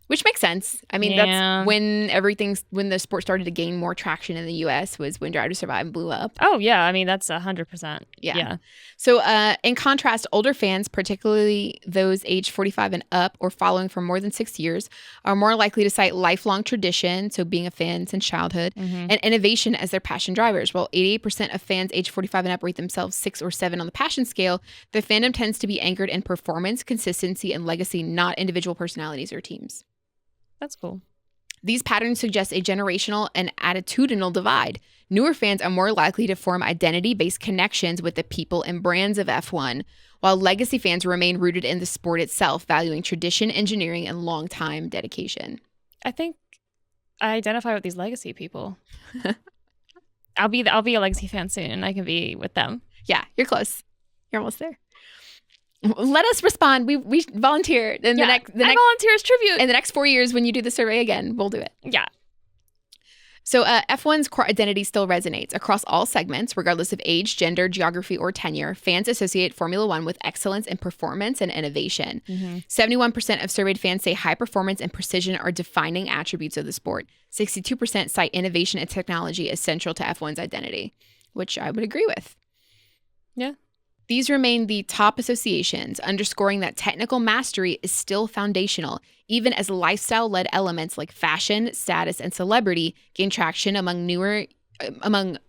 Which makes sense. I mean, that's when the sport started to gain more traction in the U.S. was when Drive to Survive blew up. Oh, yeah. I mean, that's 100%. Yeah. So in contrast, older fans, particularly those aged 45 and up or following for more than 6 years, are more likely to cite lifelong tradition, so being a fan since childhood, and innovation as their passion drivers. While 88% of fans aged 45 and up rate themselves 6 or 7 on the passion scale, the fandom tends to be anchored in performance, consistency, and legacy, not individual personalities or teams. That's cool. These patterns suggest a generational and attitudinal divide. Newer fans are more likely to form identity-based connections with the people and brands of F1, while legacy fans remain rooted in the sport itself, valuing tradition, engineering, and long-time dedication. I think I identify with these legacy people. I'll be a legacy fan soon, and I can be with them. Yeah, you're close. You're almost there. Let us respond. We volunteer in the next. I volunteer as tribute in the next 4 years when you do the survey again. We'll do it. Yeah. So F1's core identity still resonates across all segments, regardless of age, gender, geography, or tenure. Fans associate Formula One with excellence in performance and innovation. 71% of surveyed fans say high performance and precision are defining attributes of the sport. 62% cite innovation and technology as central to F1's identity, which I would agree with. Yeah. These remain the top associations, underscoring that technical mastery is still foundational, even as lifestyle-led elements like fashion, status, and celebrity gain traction among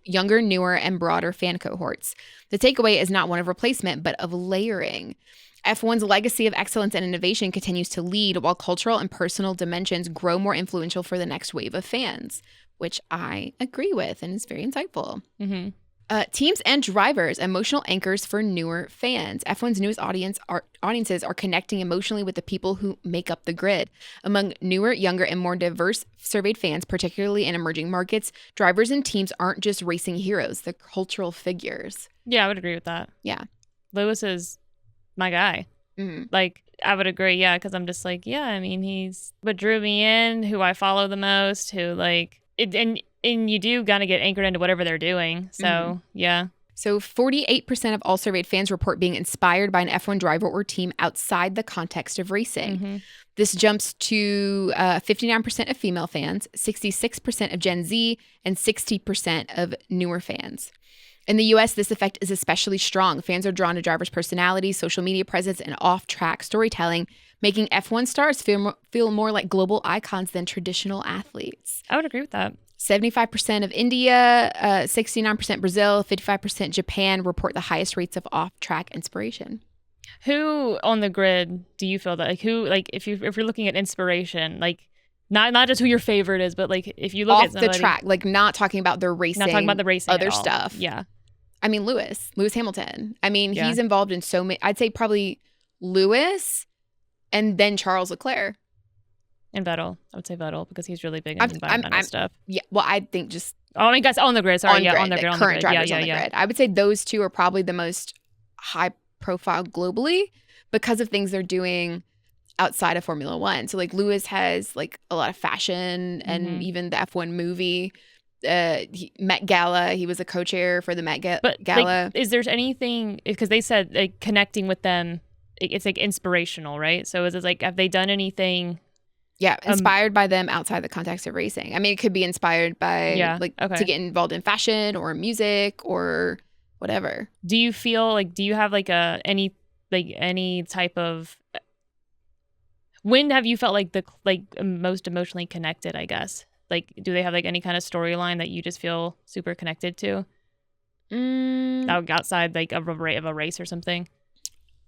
younger, newer, and broader fan cohorts. The takeaway is not one of replacement, but of layering. F1's legacy of excellence and innovation continues to lead, while cultural and personal dimensions grow more influential for the next wave of fans, which I agree with and is very insightful. Teams and drivers, emotional anchors for newer fans. F1's newest audiences are connecting emotionally with the people who make up the grid. Among newer, younger, and more diverse surveyed fans, particularly in emerging markets, drivers and teams aren't just racing heroes, they're cultural figures. Yeah, I would agree with that. Yeah. Lewis is my guy. Like, I would agree, yeah, because I'm just like, yeah, I mean, he's what drew me in, who I follow the most, who, like, and you do kind of get anchored into whatever they're doing. So, yeah. So 48% of all surveyed fans report being inspired by an F1 driver or team outside the context of racing. This jumps to 59% of female fans, 66% of Gen Z, and 60% of newer fans. In the U.S., this effect is especially strong. Fans are drawn to drivers' personalities, social media presence, and off-track storytelling, making F1 stars feel more like global icons than traditional athletes. I would agree with that. 75% of India, 69% Brazil, 55% Japan report the highest rates of off-track inspiration. Who on the grid do you feel that, like, who, like, if you're looking at inspiration, like, not just who your favorite is, but, like, if you look off at somebody, the track, like, not talking about their racing, not talking about the racing, other stuff. Yeah. I mean, Lewis Hamilton. I mean, he's involved in so many. I'd say probably Lewis and then Charles Leclerc. And Vettel. I would say Vettel because he's really big in environmental stuff. Yeah. Well, I think just. Oh, I mean, guys, on the grid. Sorry. On the grid. Current drivers on the grid. I would say those two are probably the most high profile globally because of things they're doing outside of Formula One. So, like, Lewis has, like, a lot of fashion and even the F1 movie. Met Gala. He was a co-chair for the Met Gala. Like, is there anything, because they said, like, connecting with them, it's, like, inspirational, right? So is it, like, have they done anything? Yeah, inspired by them outside the context of racing. I mean, it could be inspired by, to get involved in fashion or music or whatever. Do you feel like, do you have, like, any type of, when have you felt like most emotionally connected, I guess? Like, do they have, like, any kind of storyline that you just feel super connected to? Outside, like, of a race or something?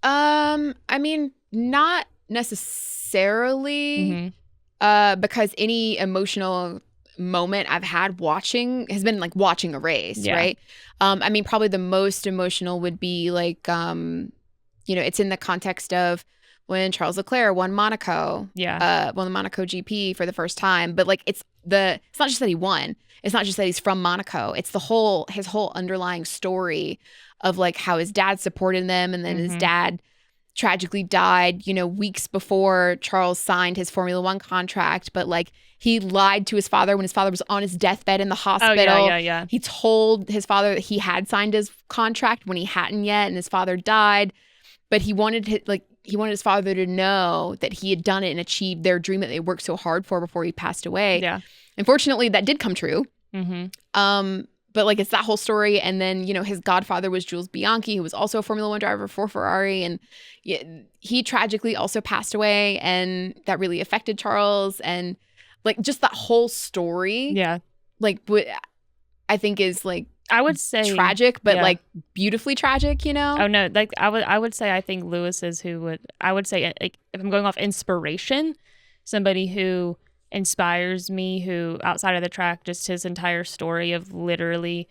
I mean, not necessarily, because any emotional moment I've had has been like watching a race, right? I mean, probably the most emotional would be like, it's in the context of when Charles Leclerc won Monaco, won the Monaco GP for the first time. But like, it's not just that he won. It's not just that he's from Monaco. It's his whole underlying story of like how his dad supported them, and then his dad tragically died, weeks before Charles signed his Formula One contract. But like, he lied to his father when his father was on his deathbed in the hospital. Oh, yeah. He told his father that he had signed his contract when he hadn't yet, and his father died. But he wanted his father to know that he had done it and achieved their dream that they worked so hard for before he passed away. Yeah. Unfortunately, that did come true. But like, it's that whole story. And then, his godfather was Jules Bianchi, who was also a Formula One driver for Ferrari. And he tragically also passed away. And that really affected Charles. And like, just that whole story. Yeah. Like, I think is like, I would say tragic, but like beautifully tragic, Oh no, like I would say I think Lewis is I would say, like, if I'm going off inspiration, somebody who inspires me, who outside of the track, just his entire story of literally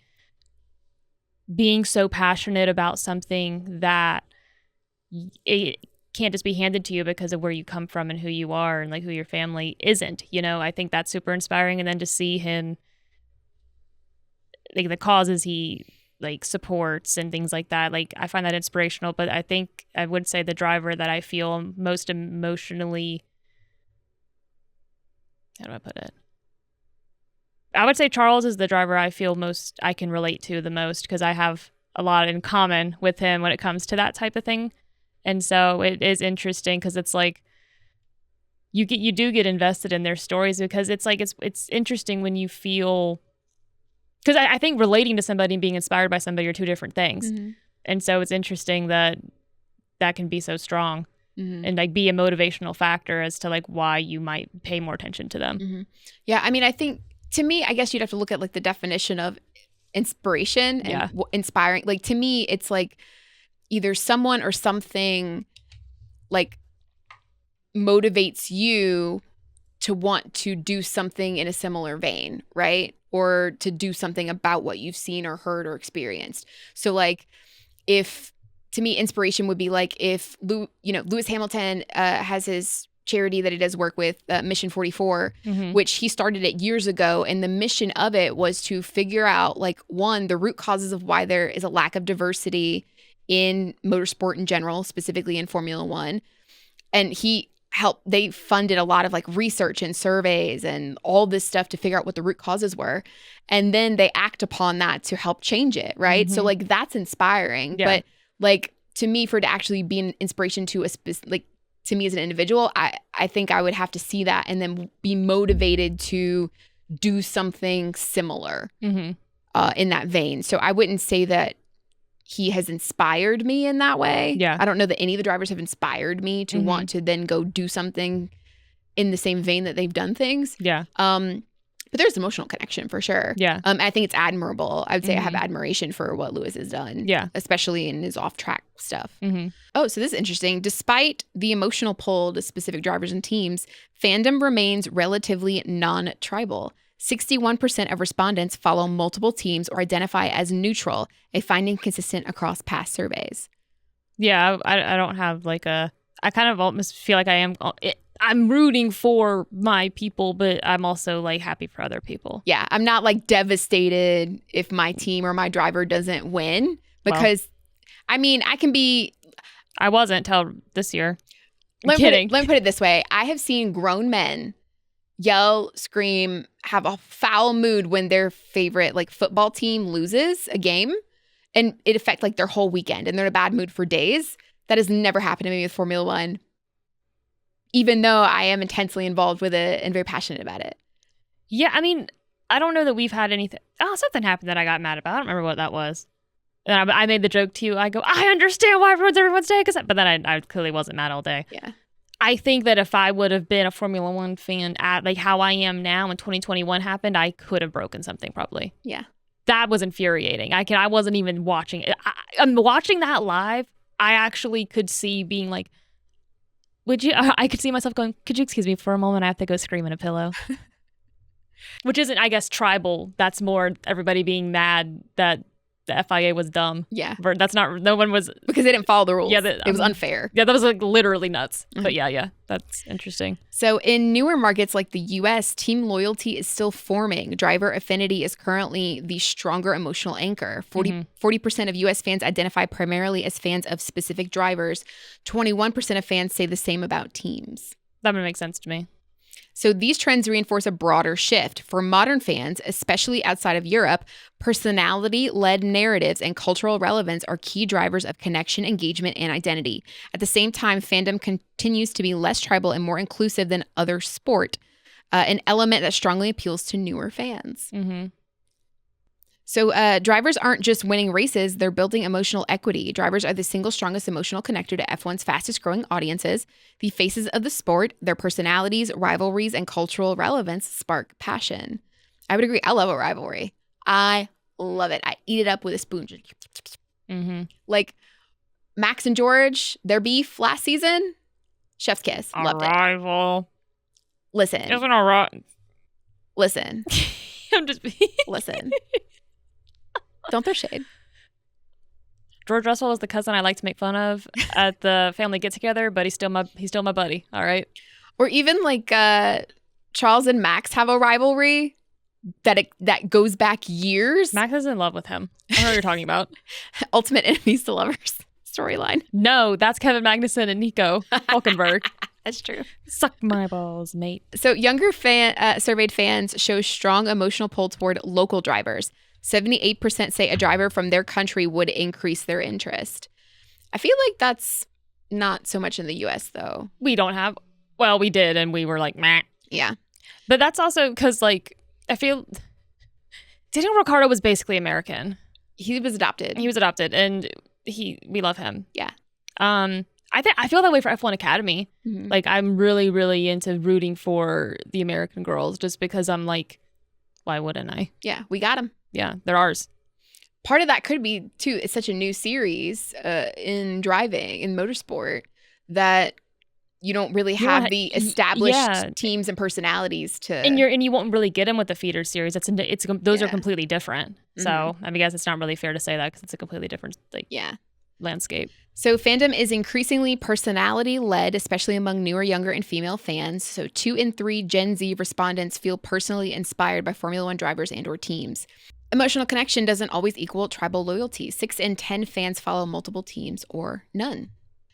being so passionate about something that it can't just be handed to you because of where you come from and who you are and like who your family isn't. I think that's super inspiring. And then to see him, like the causes he like supports and things like that, like I find that inspirational. But I think I would say the driver that I feel most emotionally, how do I put it? I would say Charles is the driver I feel most I can relate to the most, because I have a lot in common with him when it comes to that type of thing. And so it is interesting because it's like you do get invested in their stories, because it's like it's interesting when you feel, because I think relating to somebody and being inspired by somebody are two different things. And so it's interesting that can be so strong and like be a motivational factor as to like why you might pay more attention to them. Yeah. I mean, I think to me, I guess you'd have to look at like the definition of inspiration and inspiring. Like to me, it's like either someone or something like motivates you to want to do something in a similar vein, right? Or to do something about what you've seen or heard or experienced. So like to me, inspiration would be like if Lewis Hamilton has his charity that he does work with, Mission 44, which he started it years ago. And the mission of it was to figure out like, one, the root causes of why there is a lack of diversity in motorsport in general, specifically in Formula One. And they funded a lot of like research and surveys and all this stuff to figure out what the root causes were. And then they act upon that to help change it. Right. So like, that's inspiring. But like, to me, for it to actually be an inspiration to to me as an individual, I think I would have to see that and then be motivated to do something similar in that vein. So I wouldn't say that he has inspired me in that way. Yeah. I don't know that any of the drivers have inspired me to want to then go do something in the same vein that they've done things. Yeah. But there's emotional connection for sure. Yeah. I think it's admirable. I would say I have admiration for what Lewis has done. Yeah. Especially in his off-track stuff. Oh, so this is interesting. Despite the emotional pull to specific drivers and teams, fandom remains relatively non-tribal. 61% of respondents follow multiple teams or identify as neutral, a finding consistent across past surveys. Yeah, I don't have like I kind of almost feel like I'm rooting for my people, but I'm also like happy for other people. Yeah, I'm not like devastated if my team or my driver doesn't win, because I mean, I wasn't till this year. I'm kidding. Let me put it this way. I have seen grown men yell, scream, have a foul mood when their favorite like football team loses a game, and it affects like their whole weekend and they're in a bad mood for days. That has never happened to me with Formula One, even though I am intensely involved with it and very passionate about it. Yeah, I mean, I don't know that we've had anything. Oh, something happened that I got mad about. I don't remember what that was. And I made the joke to you. I go, I understand why everyone's day, but then I clearly wasn't mad all day. Yeah. I think that if I would have been a Formula One fan at like how I am now when 2021 happened, I could have broken something probably. Yeah. That was infuriating. I wasn't even watching it. I'm watching that live. I actually could see being like, I could see myself going, could you excuse me for a moment? I have to go scream in a pillow. Which isn't, I guess, tribal. That's more everybody being mad that the FIA was dumb. Yeah. That's not, no one was. Because they didn't follow the rules. Yeah, it was unfair. Yeah, that was like literally nuts. But yeah, that's interesting. So in newer markets like the US, team loyalty is still forming. Driver affinity is currently the stronger emotional anchor. 40% of US fans identify primarily as fans of specific drivers. 21% of fans say the same about teams. That would make sense to me. So these trends reinforce a broader shift. For modern fans, especially outside of Europe, personality-led narratives and cultural relevance are key drivers of connection, engagement, and identity. At the same time, fandom continues to be less tribal and more inclusive than other sport, an element that strongly appeals to newer fans. Mm-hmm. So drivers aren't just winning races, they're building emotional equity. Drivers are the single strongest emotional connector to F1's fastest growing audiences. The faces of the sport, their personalities, rivalries, and cultural relevance spark passion. I would agree. I love a rivalry. I love it. I eat it up with a spoon. Mm-hmm. Like Max and George, their beef last season, chef's kiss. Loved it. Rival. Listen. Isn't a right. Listen. I'm just Listen. Don't throw shade. George Russell is the cousin I like to make fun of at the family get together, but he's still my buddy. All right. Or even like Charles and Max have a rivalry that goes back years. Max is in love with him. I know what you're talking about. Ultimate enemies to lovers storyline. No, that's Kevin Magnussen and Nico Hulkenberg. That's true. Suck my balls, mate. So younger surveyed fans show strong emotional pull toward local drivers. 78% say a driver from their country would increase their interest. I feel like that's not so much in the US, though. We don't have, well, we did, and we were like, meh. Yeah. But that's also because, like, I feel Daniel Ricciardo was basically American. He was adopted. And we love him. Yeah. I feel that way for F1 Academy. Mm-hmm. Like, I'm really, really into rooting for the American girls just because I'm like, why wouldn't I? Yeah, we got him. Yeah, they're ours. Part of that could be, too, it's such a new series in driving, in motorsport, that you don't really have the established teams and personalities to... And you won't really get them with the feeder series. Those are completely different. So I guess it's not really fair to say that because it's a completely different landscape. So fandom is increasingly personality-led, especially among newer, younger, and female fans. So 2 in 3 Gen Z respondents feel personally inspired by Formula One drivers and or teams. Emotional connection doesn't always equal tribal loyalty. 6 in 10 fans follow multiple teams or none.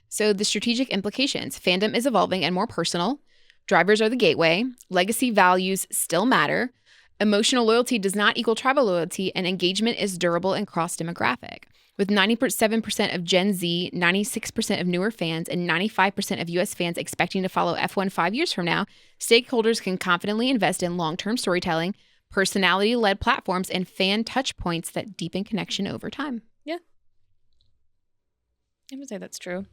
So the strategic implications. Fandom is evolving and more personal. Drivers are the gateway. Legacy values still matter. Emotional loyalty does not equal tribal loyalty, and engagement is durable and cross-demographic. With 97% of Gen Z, 96% of newer fans, and 95% of U.S. fans expecting to follow F1 5 years from now, stakeholders can confidently invest in long-term storytelling, personality-led platforms, and fan touchpoints that deepen connection over time. Yeah. I would say that's true.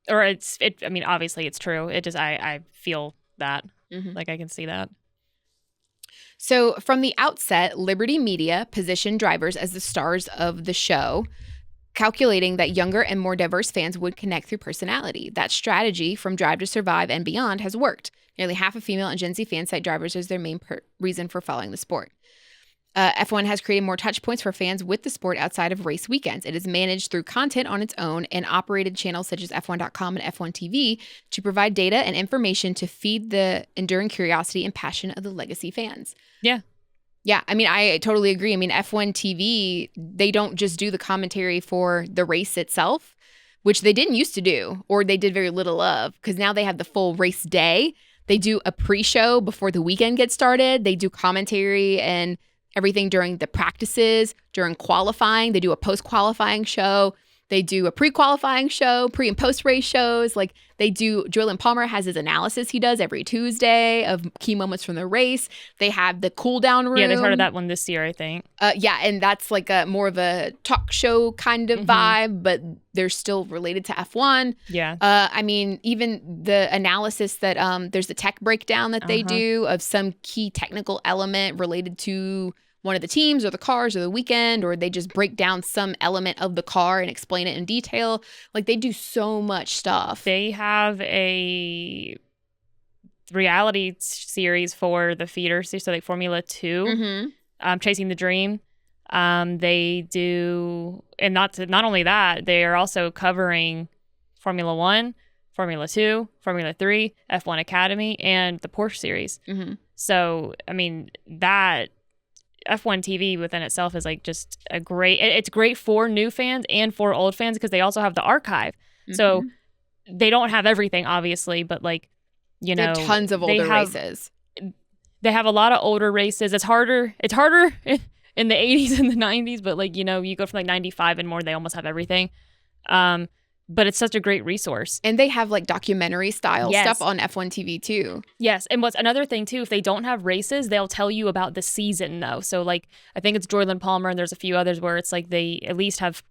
Or obviously it's true. It just, I feel that. Mm-hmm. Like, I can see that. So from the outset, Liberty Media positioned drivers as the stars of the show, calculating that younger and more diverse fans would connect through personality. That strategy from Drive to Survive and beyond has worked. Nearly half of female and Gen Z fans cite drivers as their main reason for following the sport. F1 has created more touch points for fans with the sport outside of race weekends. It is managed through content on its own and operated channels such as F1.com and F1 TV to provide data and information to feed the enduring curiosity and passion of the legacy fans. Yeah. Yeah, I mean, I totally agree. I mean, F1 TV, they don't just do the commentary for the race itself, which they didn't used to do, or they did very little of, because now they have the full race day. They do a pre-show before the weekend gets started. They do commentary and everything during the practices, during qualifying. They do a post-qualifying show. They do a pre-qualifying show, pre- and post-race shows. Like, they do, Julian Palmer has his analysis he does every Tuesday of key moments from the race. They have the cool-down room. Yeah, they started that one this year, I think. Yeah, and that's like a more of a talk show kind of vibe, but they're still related to F1. Yeah. I mean, even the analysis that there's the tech breakdown that they do of some key technical element related to one of the teams or the cars or the weekend, or they just break down some element of the car and explain it in detail. Like, they do so much stuff. They have reality series for the feeder series, so like Formula 2, Chasing the Dream. They do, and not only that, they are also covering Formula 1, Formula 2, Formula 3, F1 Academy, and the Porsche series. So, I mean, that F1 TV within itself is like just it's great for new fans and for old fans because they also have the archive. So they don't have everything, obviously, but like, you know, they have tons of older races. They have a lot of older races. It's harder in the 80s and the 90s, but like, you know, you go from like 95 and more, they almost have everything. But it's such a great resource. And they have like documentary style stuff on F1 TV too. Yes. And what's another thing too, if they don't have races, they'll tell you about the season though. So like, I think it's Jordan Palmer and there's a few others where it's like they at least have,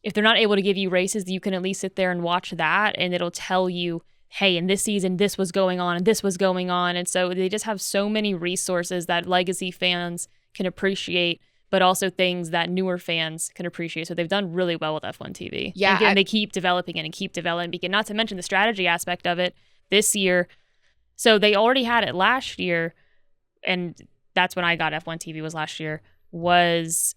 if they're not able to give you races, you can at least sit there and watch that and it'll tell you, hey, in this season, this was going on and this was going on. And so they just have so many resources that legacy fans can appreciate, but also things that newer fans can appreciate. So they've done really well with F1 TV. Yeah. And they keep developing it and keep developing, not to mention the strategy aspect of it this year. So they already had it last year, and that's when I got F1 TV was last year, was,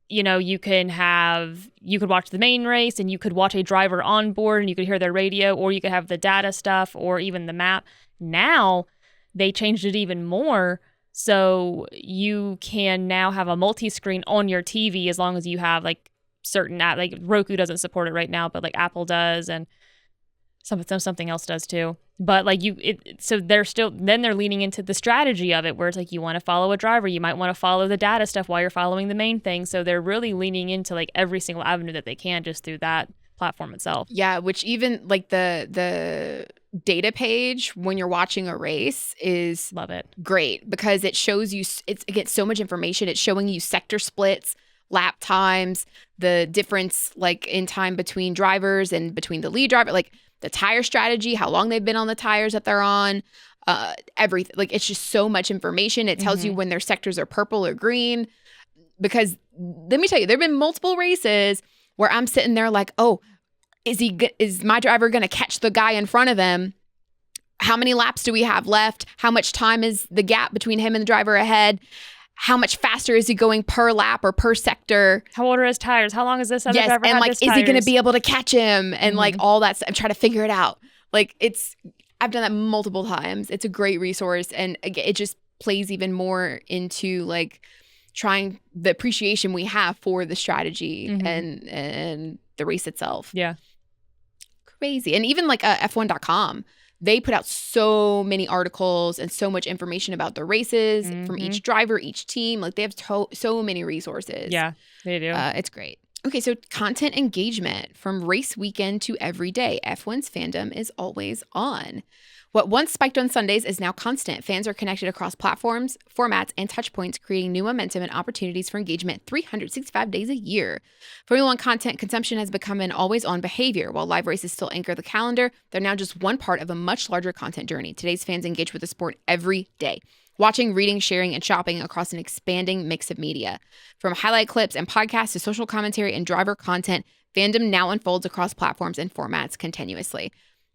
you know, you could watch the main race and you could watch a driver on board and you could hear their radio, or you could have the data stuff or even the map. Now they changed it even more. So you can now have a multi-screen on your TV as long as you have like certain app, like Roku doesn't support it right now, but like Apple does and something else does too. But like so they're leaning into the strategy of it where it's like you want to follow a driver, you might want to follow the data stuff while you're following the main thing. So they're really leaning into like every single avenue that they can just through that platform itself. Yeah, which even like the data page when you're watching a race is love it, great because it shows you it gets so much information. It's showing you sector splits, lap times, the difference like in time between drivers and between the lead driver, like the tire strategy, how long they've been on the tires that they're on, everything. Like it's just so much information. It tells you when their sectors are purple or green. Because let me tell you, there have been multiple races where I'm sitting there like, oh, is my driver going to catch the guy in front of him? How many laps do we have left? How much time is the gap between him and the driver ahead? How much faster is he going per lap or per sector? How old are his tires? How long is this other driver and had like, his is tires? he going to be able to catch him? And like all that stuff. I'm trying to figure it out. Like I've done that multiple times. It's a great resource. And it just plays even more into like trying the appreciation we have for the strategy and the race itself. Yeah. Crazy. And even like F1.com, they put out so many articles and so much information about the races from each driver, each team. Like they have so many resources. Yeah, they do. It's great. Okay, so content engagement from race weekend to every day. F1's fandom is always on. What once spiked on Sundays is now constant. Fans are connected across platforms, formats, and touch points, creating new momentum and opportunities for engagement 365 days a year. Formula One content consumption has become an always-on behavior. While live races still anchor the calendar, they're now just one part of a much larger content journey. Today's fans engage with the sport every day, watching, reading, sharing, and shopping across an expanding mix of media. From highlight clips and podcasts to social commentary and driver content, fandom now unfolds across platforms and formats continuously.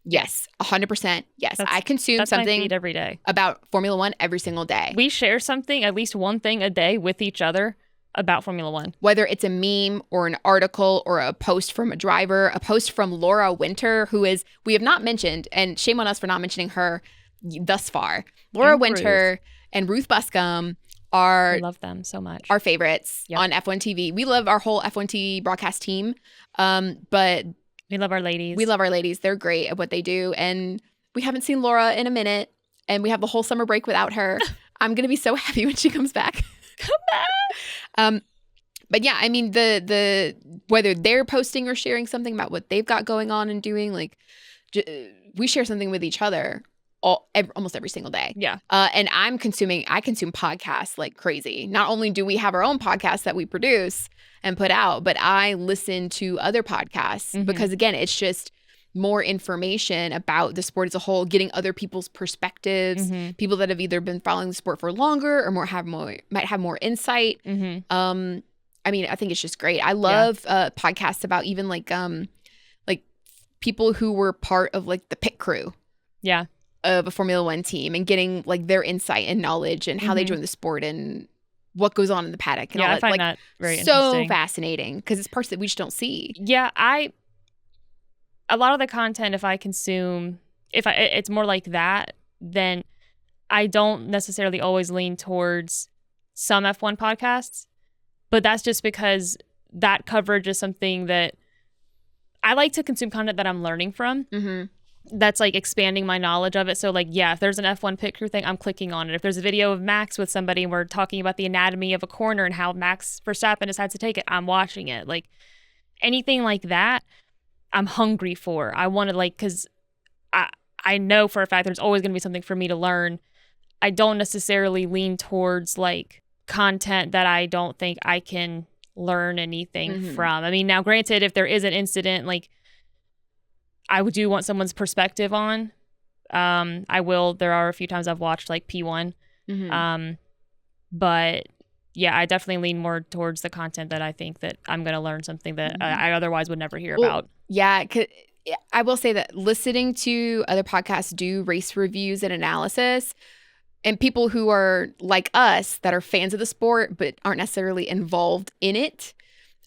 Yes, 100%. Yes, I consume something my feed every day about Formula One every single day. We share something, at least one thing a day with each other about Formula One. Whether it's a meme or an article or a post from a driver, a post from Laura Winter, we have not mentioned, and shame on us for not mentioning her thus far. Laura Winter and Ruth Buscombe I love them so much. Our favorites on F1 TV. We love our whole F1 TV broadcast team, but we love our ladies. We love our ladies. They're great at what they do. And we haven't seen Laura in a minute. And we have the whole summer break without her. I'm going to be so happy when she comes back. Come back. But yeah, I mean, the whether they're posting or sharing something about what they've got going on and doing, like we share something with each other almost every single day. Yeah. And I consume podcasts like crazy. Not only do we have our own podcasts that we produce and put out, but I listen to other podcasts because again, it's just more information about the sport as a whole, getting other people's perspectives, people that have either been following the sport for longer or might have more insight. I mean, I think it's just great. I love podcasts about even like people who were part of like the pit crew. Yeah. of a Formula One team and getting like their insight and knowledge and how they join the sport and what goes on in the paddock. And all I find like, that very so interesting. fascinating because it's parts that we just don't see. Yeah, a lot of the content, if I consume, it's more like that, then I don't necessarily always lean towards some F1 podcasts, but that's just because that coverage is something that I like to consume content that I'm learning from. That's like expanding my knowledge of it. So like, yeah, if there's an F1 pit crew thing, I'm clicking on it. If there's a video of Max with somebody and we're talking about the anatomy of a corner and how Max Verstappen decides to take it, I'm watching it. Like anything like that, I'm hungry for. I want to because I know for a fact there's always going to be something for me to learn. I don't necessarily lean towards like content that I don't think I can learn anything from. I mean, now granted, if there is an incident, like I do want someone's perspective on. I will. There are a few times I've watched like P1, but yeah, I definitely lean more towards the content that I think that I'm going to learn something that I otherwise would never hear about. Yeah, I will say that listening to other podcasts do race reviews and analysis, and people who are like us that are fans of the sport but aren't necessarily involved in it,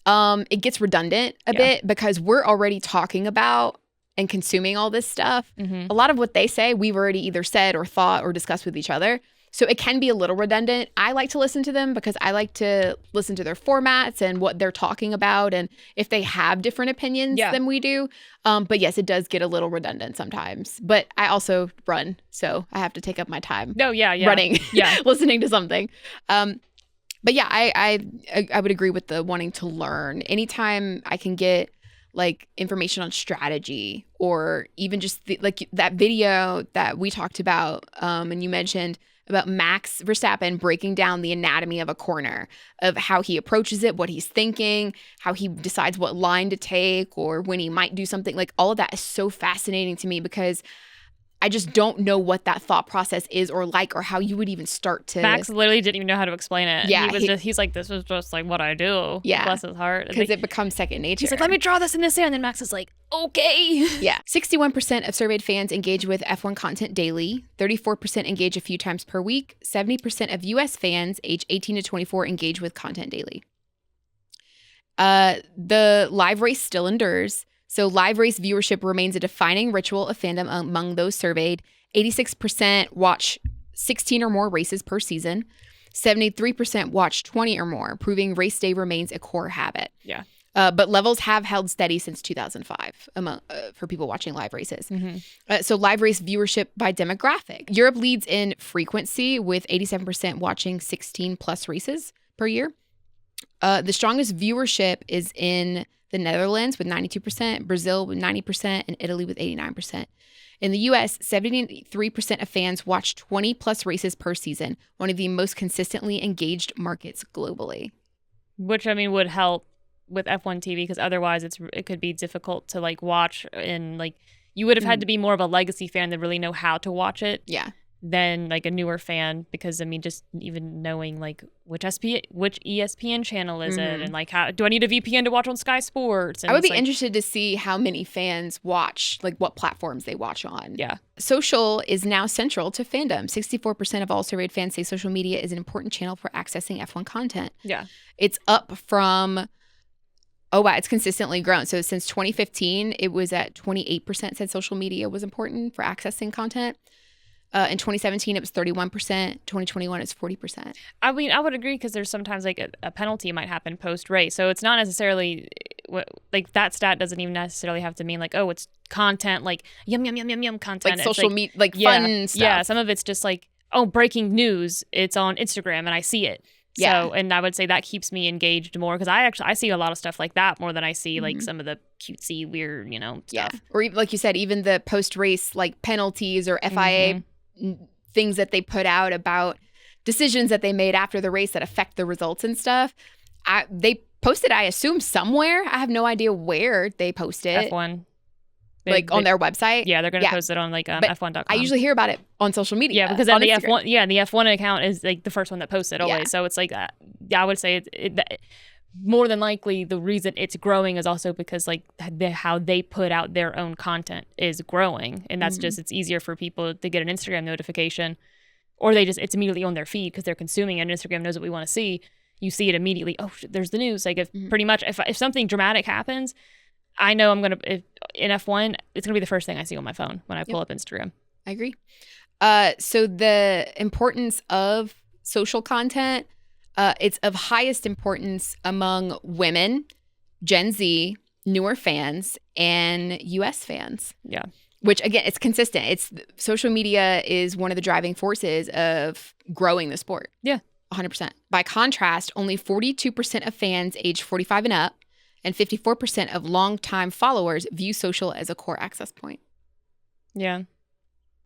it gets redundant a bit because we're already talking about and consuming all this stuff. A lot of what they say, we've already either said or thought or discussed with each other. So it can be a little redundant. I like to listen to them because I like to listen to their formats and what they're talking about and if they have different opinions than we do. But yes, it does get a little redundant sometimes. But I also run, so I have to take up my time running, listening to something. But yeah, I would agree with the wanting to learn. Anytime I can get like information on strategy or even just like that video that we talked about and you mentioned about Max Verstappen breaking down the anatomy of a corner, of how he approaches it, what he's thinking, how he decides what line to take or when he might do something. Like all of that is so fascinating to me because I just don't know what that thought process is or how you would even start to. Max literally didn't even know how to explain it. Yeah. He's like, this was just like what I do. Yeah. Bless his heart. Because it becomes second nature. He's like, let me draw this in the sand. And then Max is like, okay. Yeah. 61% of surveyed fans engage with F1 content daily. 34% engage a few times per week. 70% of U.S. fans age 18 to 24 engage with content daily. The live race still endures. So live race viewership remains a defining ritual of fandom among those surveyed. 86% watch 16 or more races per season. 73% watch 20 or more, proving race day remains a core habit. Yeah. But levels have held steady since 2005 for people watching live races. So live race viewership by demographic. Europe leads in frequency with 87% watching 16 plus races per year. The strongest viewership is in the Netherlands with 92%, Brazil with 90%, and Italy with 89%. In the US, 73% of fans watch 20 plus races per season, one of the most consistently engaged markets globally. Which, I mean, would help with F1 TV because otherwise it could be difficult to like watch and like you would have had to be more of a legacy fan to really know how to watch it. Yeah. Than like a newer fan because I mean just even knowing like which ESPN channel is it and like how do I need a VPN to watch on Sky Sports? And I would be interested to see how many fans watch, like what platforms they watch on. Yeah. Social is now central to fandom. 64% of all surveyed fans say social media is an important channel for accessing F1 content. Yeah. It's up from it's consistently grown. So since 2015, it was at 28% said social media was important for accessing content. In 2017, it was 31%. 2021, it's 40%. I mean, I would agree because there's sometimes like a penalty might happen post-race. So it's not necessarily like that stat doesn't even necessarily have to mean like, oh, it's content, like yum content. Like social media, like fun stuff. Yeah, some of it's just like, oh, breaking news. It's on Instagram and I see it. Yeah. So, and I would say that keeps me engaged more because I see a lot of stuff like that more than I see like some of the cutesy, weird, stuff. Yeah. Or even, like you said, even the post-race like penalties or FIA things that they put out about decisions that they made after the race that affect the results and stuff. They posted, I assume, somewhere. I have no idea where they posted F1. On their website. Yeah, they're going to post it on like F1.com. I usually hear about it on social media. Yeah, because the F1, the F1 account is like the first one that posted always. Yeah. So it's like, I would say more than likely the reason it's growing is also because like how they put out their own content is growing, and that's just, it's easier for people to get an Instagram notification, or it's immediately on their feed because they're consuming it, and Instagram knows what we want to see. You see it immediately. Oh, there's the news. Like pretty much if something dramatic happens, I know in F1, it's going to be the first thing I see on my phone when I pull up Instagram. I agree. So the importance of social content, it's of highest importance among women, Gen Z, newer fans, and US fans. Yeah. Which, again, it's consistent. Social media is one of the driving forces of growing the sport. Yeah. 100%. By contrast, only 42% of fans age 45 and up and 54% of longtime followers view social as a core access point. Yeah.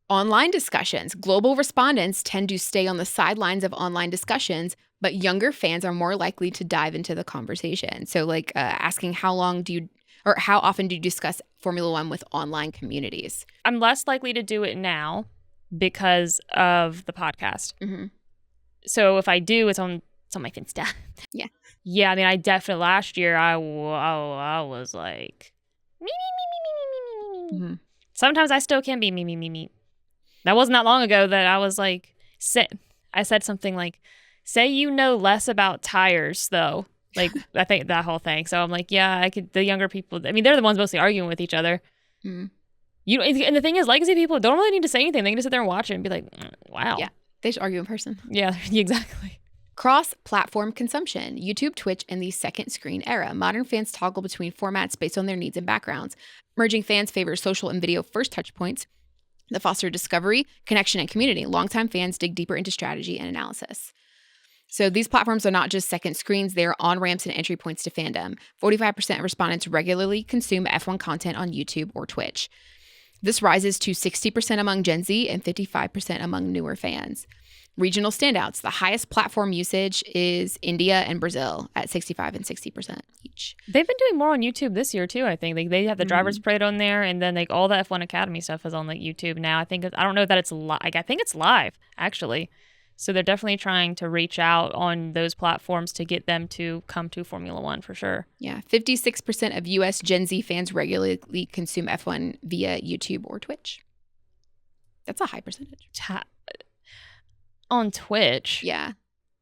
Online discussions. Global respondents tend to stay on the sidelines of online discussions, but younger fans are more likely to dive into the conversation. So like asking how often do you discuss Formula One with online communities? I'm less likely to do it now because of the podcast. Mm-hmm. So if I do, it's on my Finsta. Yeah. Yeah, I mean, I definitely, last year, I was like, me. Mm-hmm. Sometimes I still can be me. That wasn't that long ago that I was like, I said something like, say you know less about tires, though. Like, I think that whole thing. So I'm like, yeah, the younger people, I mean, they're the ones mostly arguing with each other. Mm. And the thing is, legacy people don't really need to say anything. They can just sit there and watch it and be like, wow. Yeah, they should argue in person. Yeah, exactly. Cross-platform consumption, YouTube, Twitch, and the second screen era. Modern fans toggle between formats based on their needs and backgrounds. Emerging fans favor social and video first touch points that foster discovery, connection, and community. Longtime fans dig deeper into strategy and analysis. So these platforms are not just second screens, they are on-ramps and entry points to fandom. 45% of respondents regularly consume F1 content on YouTube or Twitch. This rises to 60% among Gen Z and 55% among newer fans. Regional standouts. The highest platform usage is India and Brazil at 65 and 60% each. They've been doing more on YouTube this year too, I think. Like they have the driver's parade on there, and then like all the F1 Academy stuff is on like YouTube now. I don't know that it's live. I think it's live actually. So they're definitely trying to reach out on those platforms to get them to come to Formula One for sure. Yeah, 56% of US Gen Z fans regularly consume F1 via YouTube or Twitch. That's a high percentage. On Twitch? Yeah.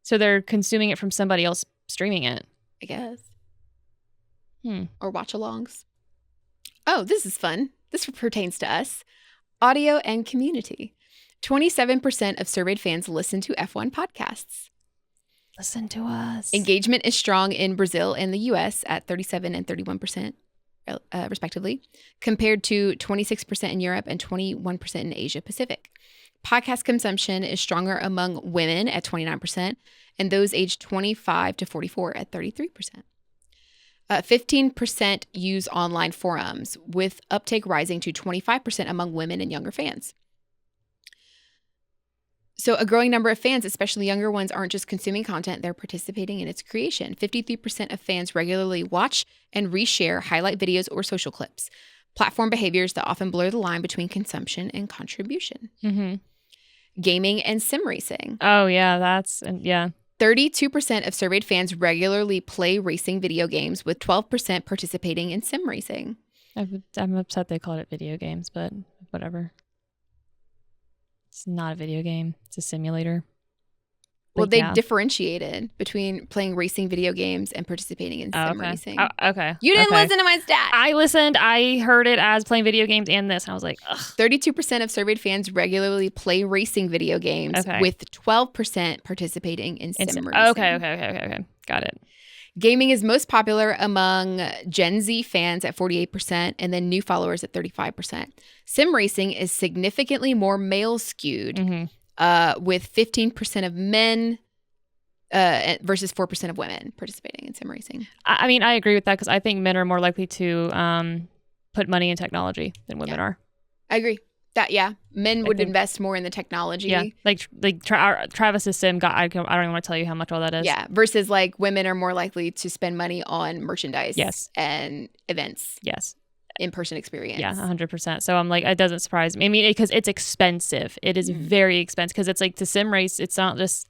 So they're consuming it from somebody else streaming it? I guess. Or watch-alongs. Oh, this is fun. This pertains to us. Audio and community. 27% of surveyed fans listen to F1 podcasts. Listen to us. Engagement is strong in Brazil and the US at 37 and 31%, respectively, compared to 26% in Europe and 21% in Asia Pacific. Podcast consumption is stronger among women at 29% and those aged 25 to 44 at 33%. 15% use online forums, with uptake rising to 25% among women and younger fans. So a growing number of fans, especially younger ones, aren't just consuming content, they're participating in its creation. 53% of fans regularly watch and reshare highlight videos or social clips, platform behaviors that often blur the line between consumption and contribution. Mm-hmm. Gaming and sim racing. Oh, yeah, 32% of surveyed fans regularly play racing video games, with 12% participating in sim racing. I'm upset they called it video games, but whatever. It's not a video game. It's a simulator. Well, they differentiated between playing racing video games and participating in sim racing. Okay. You didn't listen to my stat. I listened. I heard it as playing video games and this. And I was like, ugh. 32% of surveyed fans regularly play racing video games, with 12% participating in sim racing. Okay. Got it. Gaming is most popular among Gen Z fans at 48% and then new followers at 35%. Sim racing is significantly more male skewed, with 15% of men versus 4% of women participating in sim racing. I mean, I agree with that because I think men are more likely to put money in technology than women are. I agree. Men would invest more in the technology. Yeah, like Travis's sim got. I don't even want to tell you how much all that is. Yeah, versus like women are more likely to spend money on merchandise. Yes. And events. Yes. In-person experience. Yeah, 100%. So I'm like, it doesn't surprise me. I mean, because it's expensive. It is very expensive because it's like to sim race. It's not just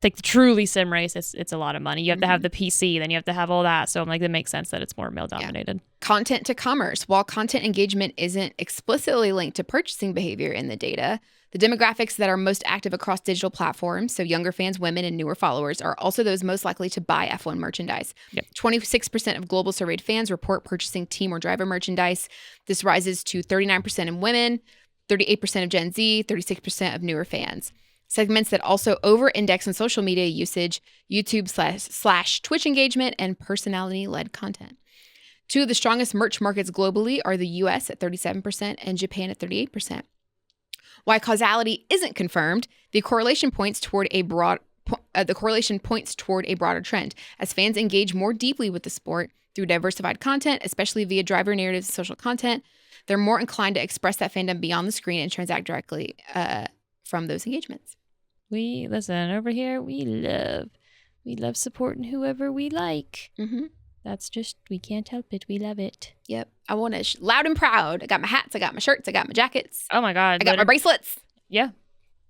like the truly sim race, it's a lot of money. You have to have the PC, then you have to have all that. So I'm like, it makes sense that it's more male dominated. Content to commerce. While content engagement isn't explicitly linked to purchasing behavior in the data, the demographics that are most active across digital platforms, so younger fans, women, and newer followers, are also those most likely to buy F1 merchandise. 26% of global surveyed fans report purchasing team or driver merchandise. This rises to 39% in women, 38% of Gen Z, 36% of newer fans. Segments that also over-index in social media usage, YouTube / Twitch engagement, and personality-led content. Two of the strongest merch markets globally are the US at 37% and Japan at 38%. Why causality isn't confirmed, the correlation points toward a broader trend. As fans engage more deeply with the sport through diversified content, especially via driver narratives and social content, they're more inclined to express that fandom beyond the screen and transact directly from those engagements. Listen, over here, we love supporting whoever we like. Mm-hmm. That's just, we can't help it. We love it. Yep. I want to loud and proud. I got my hats. I got my shirts. I got my jackets. Oh my God. I got my bracelets. Yeah.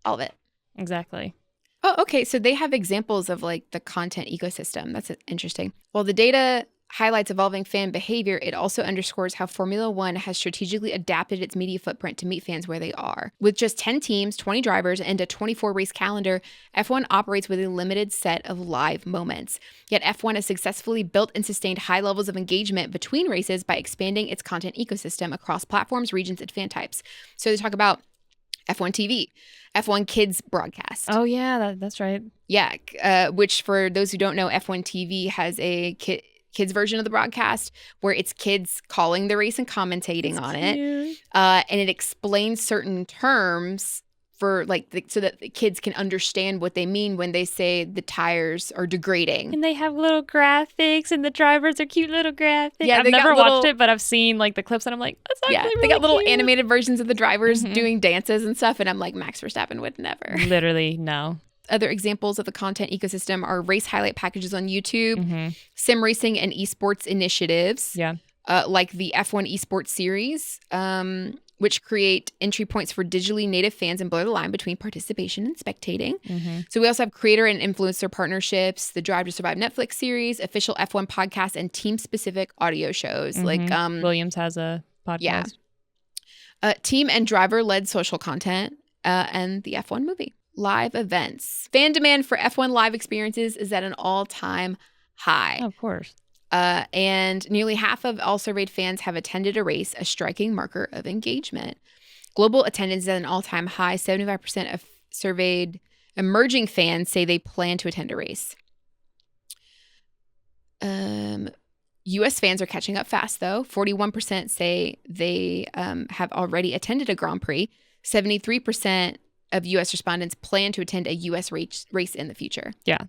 All of it. Exactly. Oh, okay. So they have examples of like the content ecosystem. That's interesting. While the data highlights evolving fan behavior, it also underscores how Formula One has strategically adapted its media footprint to meet fans where they are. With just 10 teams, 20 drivers, and a 24-race calendar, F1 operates with a limited set of live moments. Yet F1 has successfully built and sustained high levels of engagement between races by expanding its content ecosystem across platforms, regions, and fan types. So they talk about F1 TV, F1 Kids broadcast. Oh, yeah, that's right. Yeah, which for those who don't know, F1 TV has a kids version of the broadcast where it's kids calling the race and commentating on it. And it explains certain terms for so that the kids can understand what they mean when they say the tires are degrading. And they have little graphics and the drivers are cute little graphics. Yeah, I've never watched it, but I've seen like the clips and I'm like, that's actually really they got little cute. animated versions of the drivers doing dances and stuff. And I'm like, Max Verstappen would never. Literally, no. Other examples of the content ecosystem are race highlight packages on YouTube, sim racing and esports initiatives, like the F1 esports series, which create entry points for digitally native fans and blur the line between participation and spectating. So we also have creator and influencer partnerships, the Drive to Survive Netflix series, official F1 podcasts, and team-specific audio shows. Like Williams has a podcast. Yeah. Team and driver-led social content, and the F1 movie. Live events. Fan demand for F1 live experiences is at an all-time high. Oh, of course. And nearly half of all surveyed fans have attended a race, a striking marker of engagement. Global attendance is at an all-time high. 75% of surveyed emerging fans say they plan to attend a race. U.S. fans are catching up fast, though. 41% say they have already attended a Grand Prix. 73% of U.S. respondents plan to attend a U.S. race in the future. Yeah.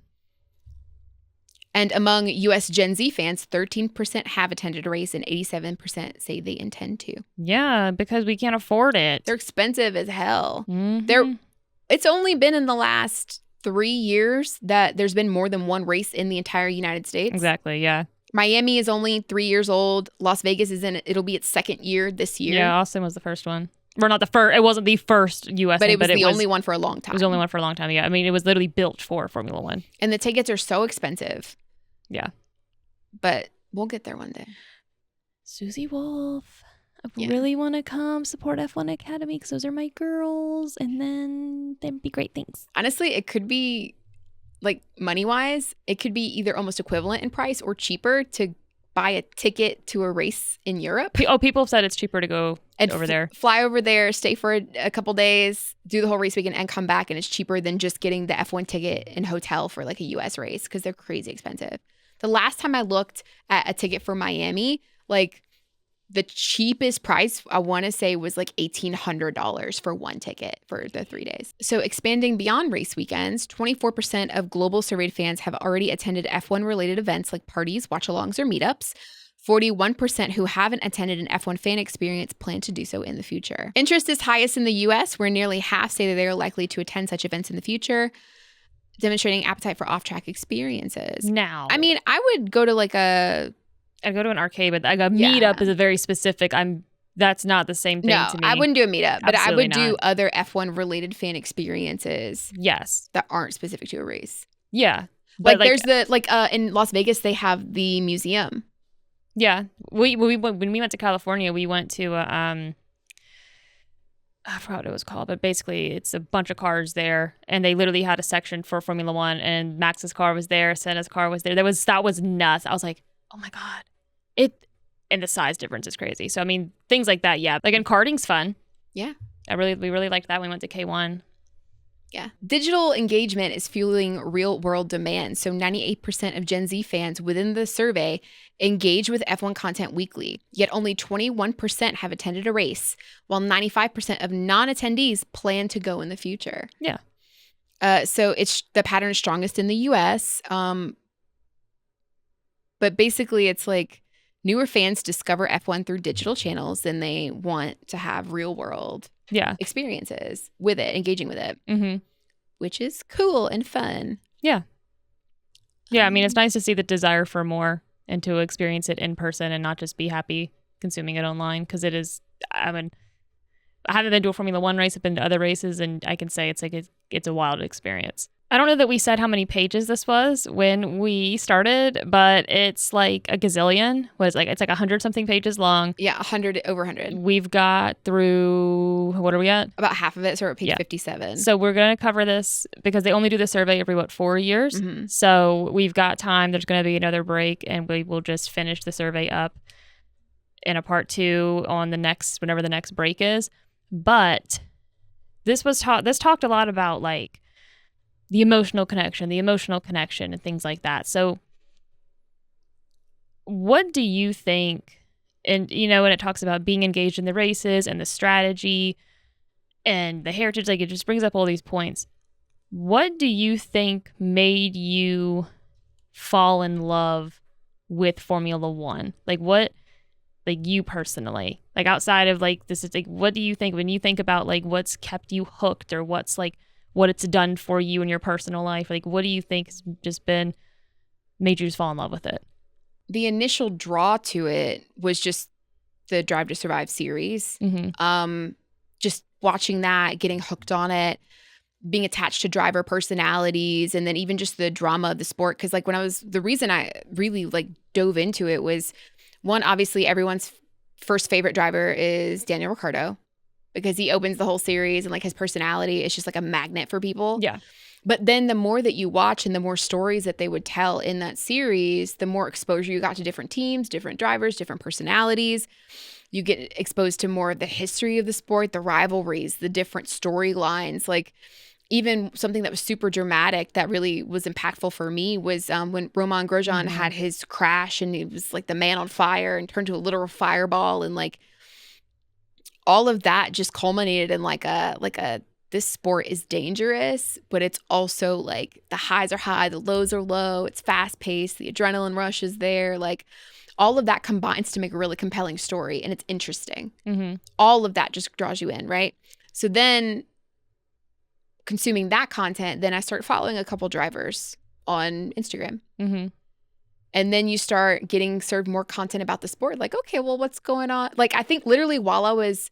And among U.S. Gen Z fans, 13% have attended a race and 87% say they intend to. Yeah, because we can't afford it. They're expensive as hell. It's only been in the last 3 years that there's been more than one race in the entire United States. Exactly, yeah. Miami is only 3 years old. Las Vegas it'll be its second year this year. Yeah, Austin was the first one. Or not the first. It wasn't the first U.S. But it was the only one for a long time. It was the only one for a long time, yeah. I mean, it was literally built for Formula One. And the tickets are so expensive. Yeah. But we'll get there one day. Susie Wolf. I really want to come support F1 Academy because those are my girls. And then there'd be great things. Honestly, it could be, like, money-wise, it could be either almost equivalent in price or cheaper to buy a ticket to a race in Europe. Oh, people have said it's cheaper to go over there. Fly over there, stay for a couple days, do the whole race weekend, and come back. And it's cheaper than just getting the F1 ticket and hotel for like a U.S. race because they're crazy expensive. The last time I looked at a ticket for Miami, like the cheapest price I want to say was like $1,800 for one ticket for the 3 days. So expanding beyond race weekends, 24% of global surveyed fans have already attended F1 related events like parties, watch-alongs, or meetups. 41% who haven't attended an F1 fan experience plan to do so in the future. Interest is highest in the US, where nearly half say that they are likely to attend such events in the future, demonstrating appetite for off-track experiences. Now, I mean, I would go to like I'd go to an arcade, but like a meetup is a very specific. That's not the same thing to me. No, I wouldn't do a meetup, but Absolutely I would do other F1 related fan experiences. Yes, that aren't specific to a race. Yeah. Like, But there's the in Las Vegas they have the museum. yeah, when we went to California, we went to I forgot what it was called, but basically it's a bunch of cars there, and they literally had a section for Formula One, and Max's car was there, Senna's car was there. That was nuts. I was like, oh my god, and the size difference is crazy. So I mean, things like that, yeah. Like, and karting's fun. Yeah, we really liked that. We went to K1. Yeah. Digital engagement is fueling real world demand. So 98% of Gen Z fans within the survey engage with F1 content weekly, yet only 21% have attended a race, while 95% of non-attendees plan to go in the future. Yeah. So the pattern is strongest in the US. But basically it's like newer fans discover F1 through digital channels and they want to have real world experiences with it, engaging with it, which is cool and fun. Yeah. Yeah. I mean, it's nice to see the desire for more and to experience it in person and not just be happy consuming it online. Because it is, I mean, I haven't been to a Formula One race. I've been to other races, and I can say it's a wild experience. I don't know that we said how many pages this was when we started, but it's like a gazillion. It's like 100-something pages long. Yeah, over 100. We've got through, what are we at? About half of it, so we're at page 57. So we're going to cover this because they only do the survey every, 4 years? So we've got time. There's going to be another break, and we will just finish the survey up in a part 2 on whenever the next break is. But this talked a lot about like the emotional connection, and things like that. So what do you think, and when it talks about being engaged in the races and the strategy and the heritage, like it just brings up all these points. What do you think made you fall in love with Formula One? Like what, like you personally, like outside of like this is like, what do you think when you think about like what's kept you hooked, or what's like what it's done for you in your personal life? Like, what do you think has just made you just fall in love with it? The initial draw to it was just the Drive to Survive series. Just watching that, getting hooked on it, being attached to driver personalities, and then even just the drama of the sport. Because like the reason I really like dove into it was, one, obviously everyone's first favorite driver is Daniel Ricciardo, because he opens the whole series and like his personality is just like a magnet for people. Yeah. But then the more that you watch and the more stories that they would tell in that series, the more exposure you got to different teams, different drivers, different personalities. You get exposed to more of the history of the sport, the rivalries, the different storylines. Like even something that was super dramatic that really was impactful for me was when Romain Grosjean had his crash and he was like the man on fire and turned to a literal fireball, and like all of that just culminated in like a this sport is dangerous, but it's also like the highs are high, the lows are low, it's fast paced, the adrenaline rush is there. Like all of that combines to make a really compelling story, and it's interesting. All of that just draws you in, right? So then consuming that content, then I start following a couple drivers on Instagram. And then you start getting served more content about the sport. Like, okay, well, what's going on? Like, I think literally while I was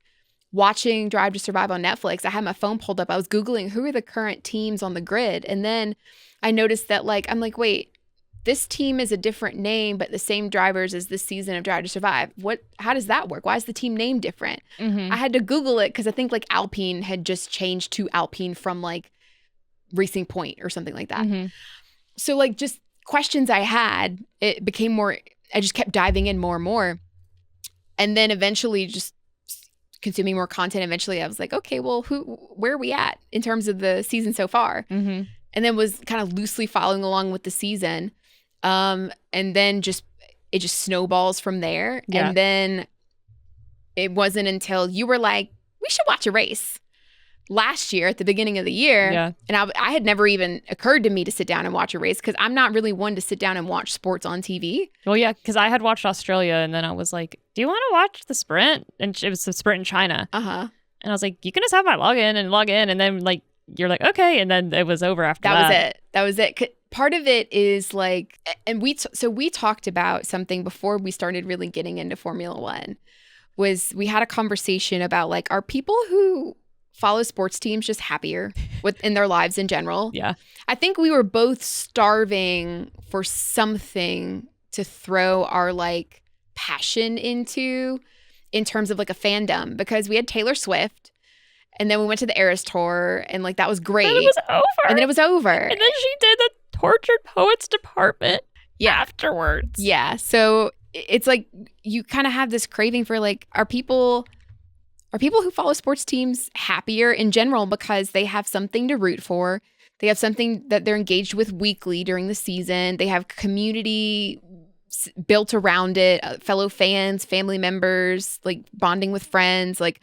watching Drive to Survive on Netflix, I had my phone pulled up. I was Googling who are the current teams on the grid. And then I noticed that I'm like, wait, this team is a different name, but the same drivers as this season of Drive to Survive. How does that work? Why is the team name different? I had to Google it because I think like Alpine had just changed to Alpine from like Racing Point or something like that. So like just questions I had, it became more, I just kept diving in more and more. And then eventually just consuming more content. Eventually I was like, okay, well, where are we at in terms of the season so far? And then was kind of loosely following along with the season. And then it just snowballs from there. Yeah. And then it wasn't until you were like, we should watch a race last year at the beginning of the year. Yeah. And I had never even occurred to me to sit down and watch a race because I'm not really one to sit down and watch sports on TV. Well, yeah, because I had watched Australia and then I was like, do you want to watch the sprint? And it was the sprint in China. And I was like, you can just have my login and log in. And then like, you're like, okay. And then it was over after that. That was it. Part of it is like, and we talked about something before we started really getting into Formula One, was we had a conversation about like, are people who follow sports teams just happier in their lives in general. Yeah. I think we were both starving for something to throw our like passion into in terms of like a fandom, because we had Taylor Swift and then we went to the Eras Tour and like that was great. And it was over. And then it was over. And then she did the Tortured Poets Department afterwards. Yeah. So it's like you kind of have this craving for like, are people who follow sports teams happier in general because they have something to root for? They have something that they're engaged with weekly during the season. They have community built around it, fellow fans, family members, like bonding with friends, like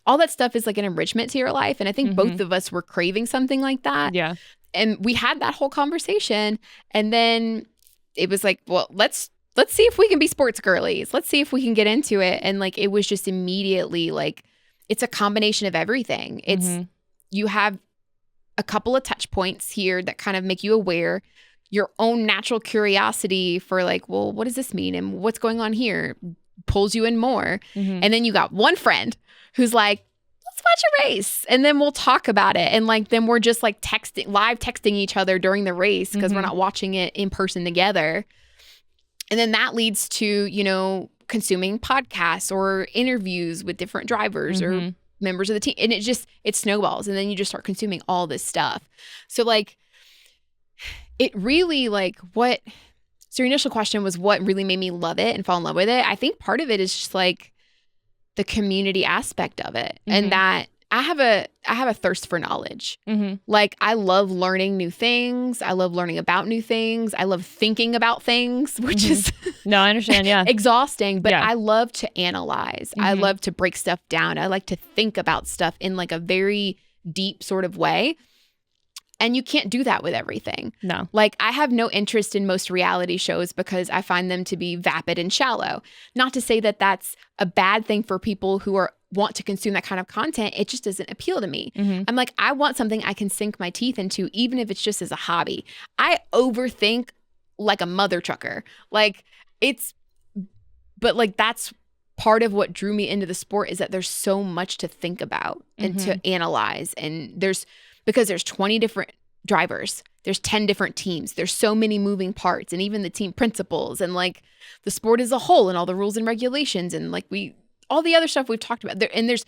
all that stuff is like an enrichment to your life. And I think both of us were craving something like that. Yeah. And we had that whole conversation. And then it was like, well, let's see if we can be sports girlies. Let's see if we can get into it. And like, it was just immediately like, it's a combination of everything. It's you have a couple of touch points here that kind of make you aware, your own natural curiosity for like, well, what does this mean? And what's going on here pulls you in more. And then you got one friend who's like, let's watch a race. And then we'll talk about it. And like, then we're just like live texting each other during the race because we're not watching it in person together. And then that leads to, you know, consuming podcasts or interviews with different drivers or members of the team. And it snowballs. And then you just start consuming all this stuff. So like, it really like so your initial question was what really made me love it and fall in love with it. I think part of it is just like the community aspect of it. And that I have a thirst for knowledge. Like I love learning new things. I love learning about new things. I love thinking about things, which is no, I understand. Yeah. exhausting, but I love to analyze. I love to break stuff down. I like to think about stuff in like a very deep sort of way. And you can't do that with everything. No. Like I have no interest in most reality shows because I find them to be vapid and shallow. Not to say that that's a bad thing for people who want to consume that kind of content. It just doesn't appeal to me. I'm like, I want something I can sink my teeth into, even if it's just as a hobby. I overthink like a mother trucker. Like but like that's part of what drew me into the sport, is that there's so much to think about and to analyze. And because there's 20 different drivers, there's 10 different teams, there's so many moving parts, and even the team principals and like the sport as a whole and all the rules and regulations and like all the other stuff we've talked about there. And there's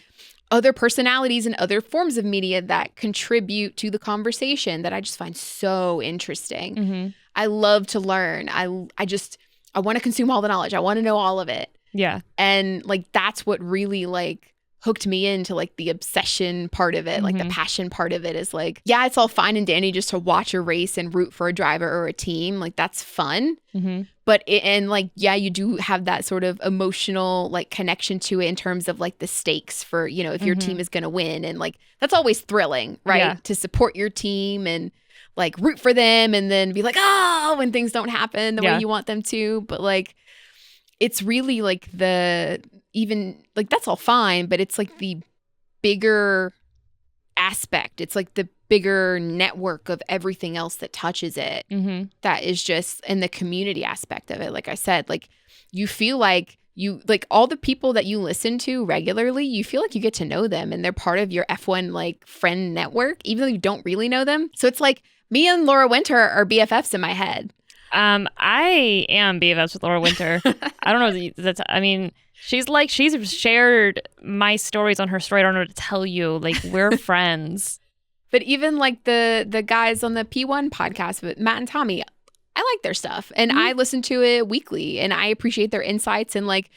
other personalities and other forms of media that contribute to the conversation that I just find so interesting. I love to learn. I want to consume all the knowledge. I want to know all of it. Yeah. And like, that's what really like hooked me into like the obsession part of it, like the passion part of it is like, yeah, it's all fine and dandy just to watch a race and root for a driver or a team. Like that's fun. But you do have that sort of emotional like connection to it in terms of like the stakes for, you know, if your team is going to win. And like, that's always thrilling, right? Yeah. To support your team and like root for them and then be like, oh, when things don't happen the way you want them to. But like, it's really like that's all fine, but it's like the bigger aspect. It's like the bigger network of everything else that touches it. That is just, and the community aspect of it. Like I said, like you feel like all the people that you listen to regularly, you feel like you get to know them and they're part of your F1 like friend network, even though you don't really know them. So it's like me and Laura Winter are BFFs in my head. I am BFFs with Laura Winter. I don't know. She's shared my stories on her story. I don't know what to tell you. Like we're friends. But even like the guys on the P1 podcast with Matt and Tommy, I like their stuff and I listen to it weekly and I appreciate their insights. And like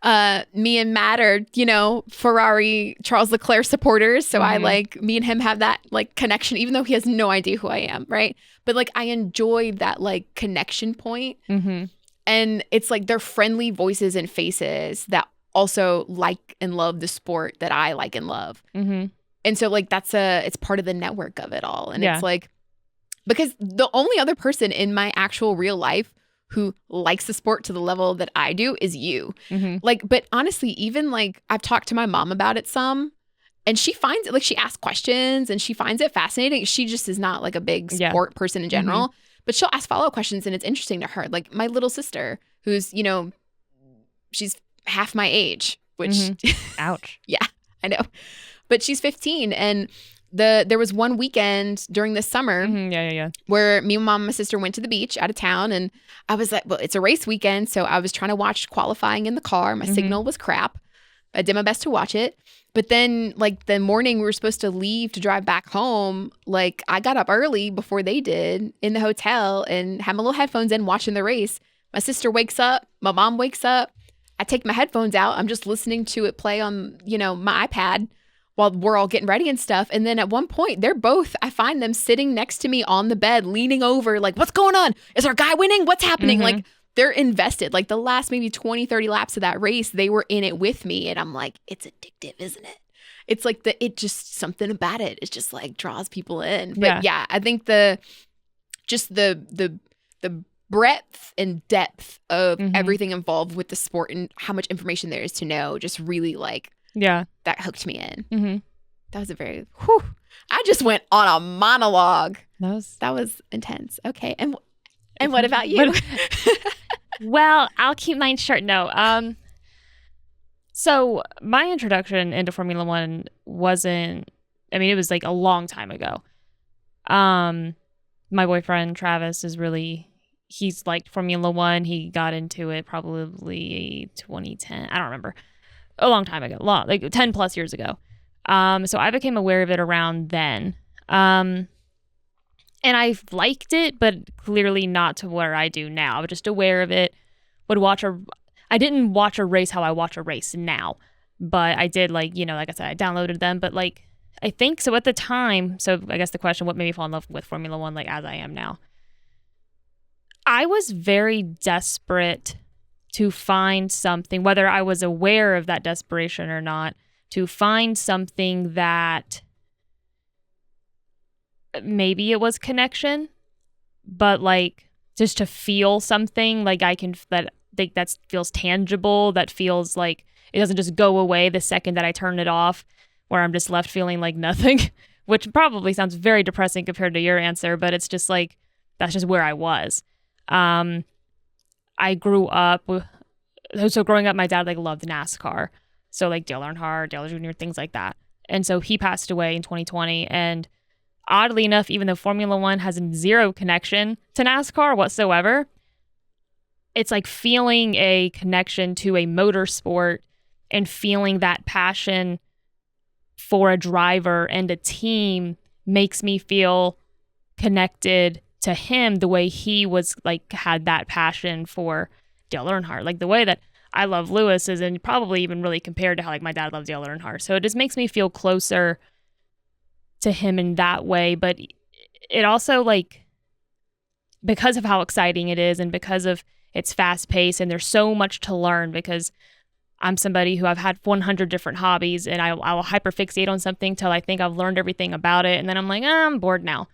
me and Matt are, you know, Ferrari Charles Leclerc supporters. So I like, me and him have that like connection, even though he has no idea who I am. Right. But like I enjoy that like connection point. And it's like they're friendly voices and faces that also like and love the sport that I like and love. And so like it's part of the network of it all. And it's like, because the only other person in my actual real life who likes the sport to the level that I do is you. Like, but honestly, even like I've talked to my mom about it some, and she finds it, like she asks questions and she finds it fascinating. She just is not like a big sport person in general, but she'll ask follow-up questions and it's interesting to her. Like my little sister who's, you know, she's half my age, which ouch. Yeah, I know. but she's 15, and there was one weekend during the summer where me and mom and my sister went to the beach out of town, and I was like, well, it's a race weekend, so I was trying to watch qualifying in the car. My signal was crap. I did my best to watch it. But then, like, the morning we were supposed to leave to drive back home, like, I got up early before they did in the hotel and had my little headphones in watching the race. My sister wakes up. My mom wakes up. I take my headphones out. I'm just listening to it play on, my iPad while we're all getting ready and stuff. And then at one point, I find them sitting next to me on the bed, leaning over, like, what's going on? Is our guy winning? What's happening? Like, they're invested. Like, the last maybe 20, 30 laps of that race, they were in it with me. And I'm like, it's addictive, isn't it? It's like just something about it. It just like draws people in. But yeah, I think the breadth and depth of everything involved with the sport and how much information there is to know just really that hooked me in. That was a very I just went on a monologue. That was intense. Okay. And what about you? Well, I'll keep mine short. No. So my introduction into Formula One it was like a long time ago. My boyfriend Travis he's liked Formula One. He got into it probably 2010. I don't remember. A long time ago, like 10 plus years ago. So I became aware of it around then. And I've liked it, but clearly not to where I do now. I was just aware of it. I didn't watch a race how I watch a race now, but I did like I said, I downloaded them, but like, I think so at the time. So I guess the question, what made me fall in love with Formula One, like as I am now, I was very desperate to find something, whether I was aware of that desperation or not, to find something that maybe it was connection, but like just to feel something like that feels tangible, that feels like it doesn't just go away the second that I turn it off, where I'm just left feeling like nothing, which probably sounds very depressing compared to your answer, but it's just like, that's just where I was. I grew up, so growing up, my dad like loved NASCAR. So like Dale Earnhardt, Dale Jr., things like that. And so he passed away in 2020. And oddly enough, even though Formula One has zero connection to NASCAR whatsoever, it's like feeling a connection to a motorsport and feeling that passion for a driver and a team makes me feel connected to him the way he was like had that passion for Dale Earnhardt. Like the way that I love Lewis isn't probably even really compared to how like my dad loves Dale Earnhardt. So it just makes me feel closer to him in that way. But it also like, because of how exciting it is and because of its fast pace and there's so much to learn, because I'm somebody who I've had 100 different hobbies and I will hyperfixate on something till I think I've learned everything about it. And then I'm like, I'm bored now.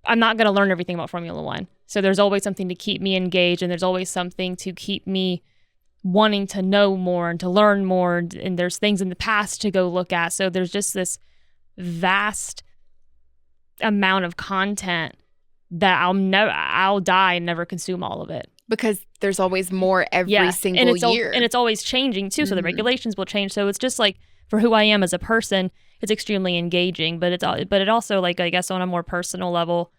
I'm not going to learn everything about Formula One. So there's always something to keep me engaged, and there's always something to keep me wanting to know more and to learn more. And there's things in the past to go look at. So there's just this vast amount of content that I'll die and never consume all of it. Because there's always more every single year. And it's always changing too. So the regulations will change. So it's just like, for who I am as a person, it's extremely engaging, but it also, like, I guess on a more personal level,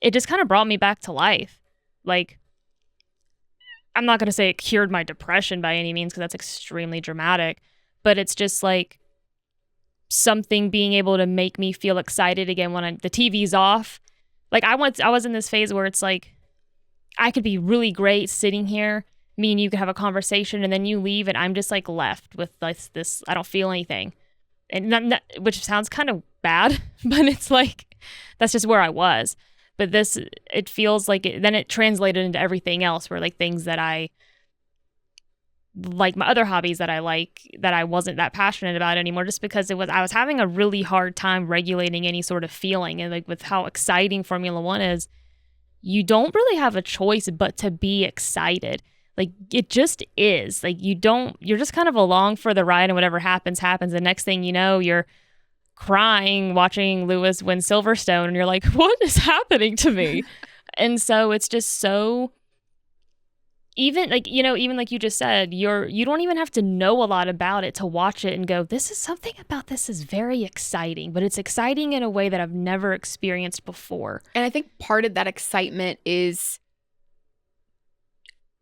it just kind of brought me back to life. Like, I'm not going to say it cured my depression by any means, because that's extremely dramatic, but it's just like something being able to make me feel excited again when the TV's off. Like I was in this phase where it's like, I could be really great sitting here, me and you could have a conversation, and then you leave and I'm just like left with this I don't feel anything. And which sounds kind of bad, but it's like, that's just where I was. But it feels like then it translated into everything else, where like things that I like, my other hobbies that I like, that I wasn't that passionate about anymore, just because I was having a really hard time regulating any sort of feeling. And like with how exciting Formula One is, you don't really have a choice but to be excited. Like it just is. Like you're just kind of along for the ride, and whatever happens. The next thing you know, you're crying watching Lewis win Silverstone, and you're like, what is happening to me? And so it's just so even like, even like you just said, you don't even have to know a lot about it to watch it and go, this is something about this is very exciting, but it's exciting in a way that I've never experienced before. And I think part of that excitement is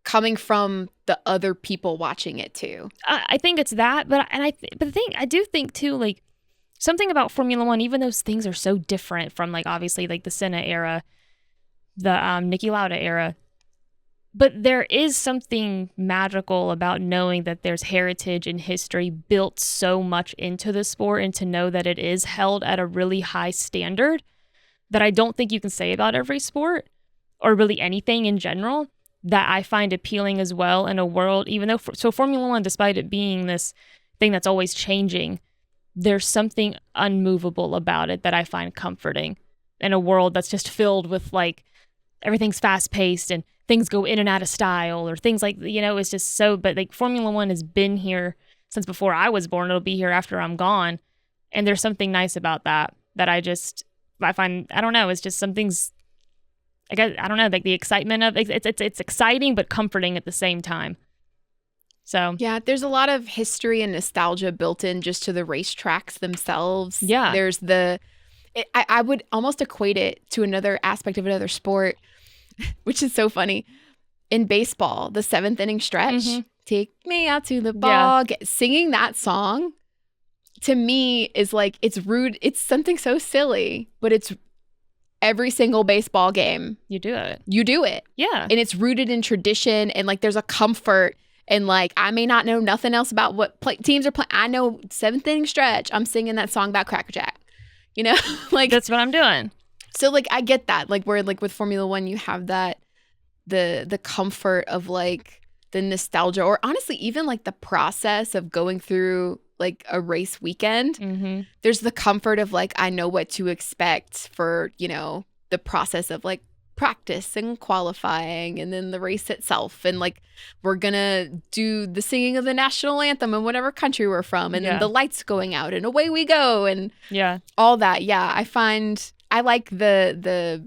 coming from the other people watching it too. I think it's that, but the thing I do think too, like something about Formula One, even those things are so different from like obviously like the Senna era, the Niki Lauda era. But there is something magical about knowing that there's heritage and history built so much into the sport, and to know that it is held at a really high standard that I don't think you can say about every sport or really anything in general, that I find appealing as well in a world, even though, so Formula One, despite it being this thing that's always changing, there's something unmovable about it that I find comforting in a world that's just filled with like, everything's fast paced and things go in and out of style or things like, it's just so, but like Formula One has been here since before I was born. It'll be here after I'm gone. And there's something nice about that I find, I don't know, it's just something's, I guess, I don't know, like the excitement of it's exciting, but comforting at the same time. So yeah, there's a lot of history and nostalgia built in just to the racetracks themselves. Yeah. There's I would almost equate it to another aspect of another sport, which is so funny. In baseball, the 7th inning stretch, take me out to the ball, singing that song to me is like, it's rude. It's something so silly, but it's every single baseball game. You do it. Yeah. And it's rooted in tradition, and like there's a comfort, and like I may not know nothing else about what teams are playing. I know 7th inning stretch, I'm singing that song about Cracker Jack. Like that's what I'm doing. So like I get that, like where like with Formula One you have that the comfort of like the nostalgia, or honestly even like the process of going through like a race weekend. There's the comfort of like I know what to expect for the process of like practice and qualifying, and then the race itself, and like we're gonna do the singing of the national anthem in whatever country we're from, and then the lights going out and away we go, and all that. I find I like the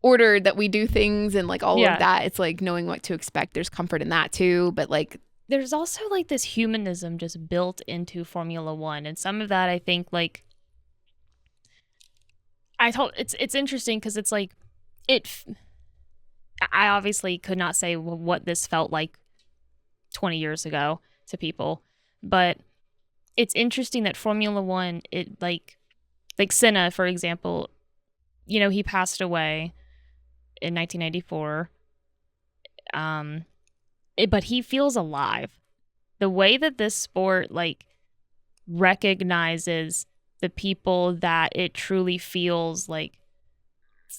order that we do things, and like all of that. It's like knowing what to expect. There's comfort in that too, but like there's also like this humanism just built into Formula One, and some of that I think like it's interesting because it's like I obviously could not say what this felt like 20 years ago to people, but it's interesting that Formula One, it like Senna, for example, he passed away in 1994. But he feels alive. The way that this sport like recognizes the people that it truly feels like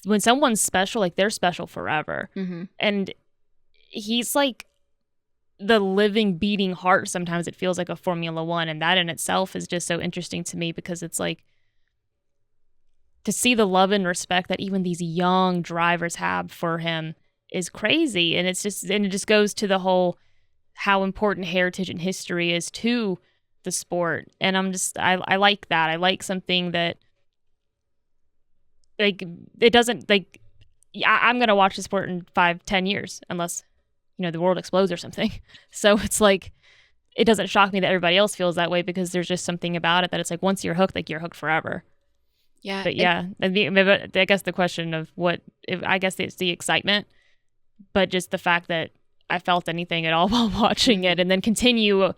when someone's special, like they're special forever. And he's like the living, beating heart. Sometimes it feels like a Formula One, and that in itself is just so interesting to me, because it's like to see the love and respect that even these young drivers have for him is crazy. And it just goes to the whole how important heritage and history is to the sport. And I like that. I like something that like it doesn't like I'm gonna watch the sport in 5-10 years unless the world explodes or something. So it's like it doesn't shock me that everybody else feels that way, because there's just something about it that it's like once you're hooked, like you're hooked forever. But I guess the question of I guess it's the excitement, but just the fact that I felt anything at all while watching it, and then continue a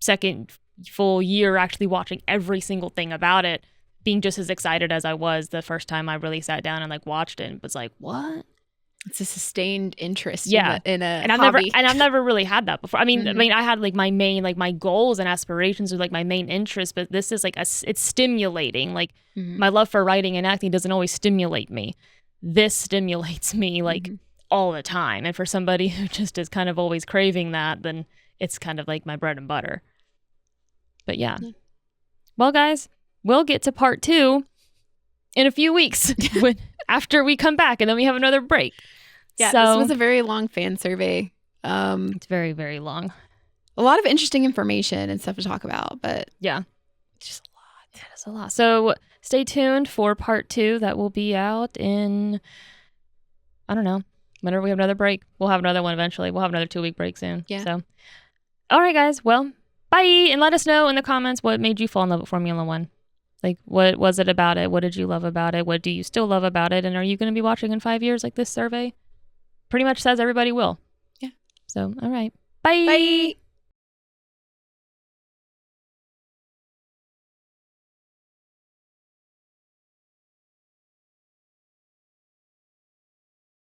second full year actually watching every single thing about it, being just as excited as I was the first time I really sat down and like watched it and was like, what? It's a sustained interest in a and hobby. I've never really had that before. I mean, I had like my main, like my goals and aspirations are like my main interest, but this is like it's stimulating. Like my love for writing and acting doesn't always stimulate me. This stimulates me like all the time. And for somebody who just is kind of always craving that, then it's kind of like my bread and butter. But yeah. Well, guys, we'll get to part 2 in a few weeks after we come back, and then we have another break. Yeah, this was a very long fan survey. It's very, very long. A lot of interesting information and stuff to talk about, but yeah, it's just a lot. Yeah, it's a lot. So stay tuned for part 2 that will be out in, I don't know, whenever we have another break. We'll have another one eventually. We'll have another 2-week break soon. Yeah. So, all right, guys. Well, bye. And let us know in the comments what made you fall in love with Formula One. Like, what was it about it? What did you love about it? What do you still love about it? And are you going to be watching in 5 years like this survey pretty much says everybody will? Yeah. So, all right. Bye. Bye.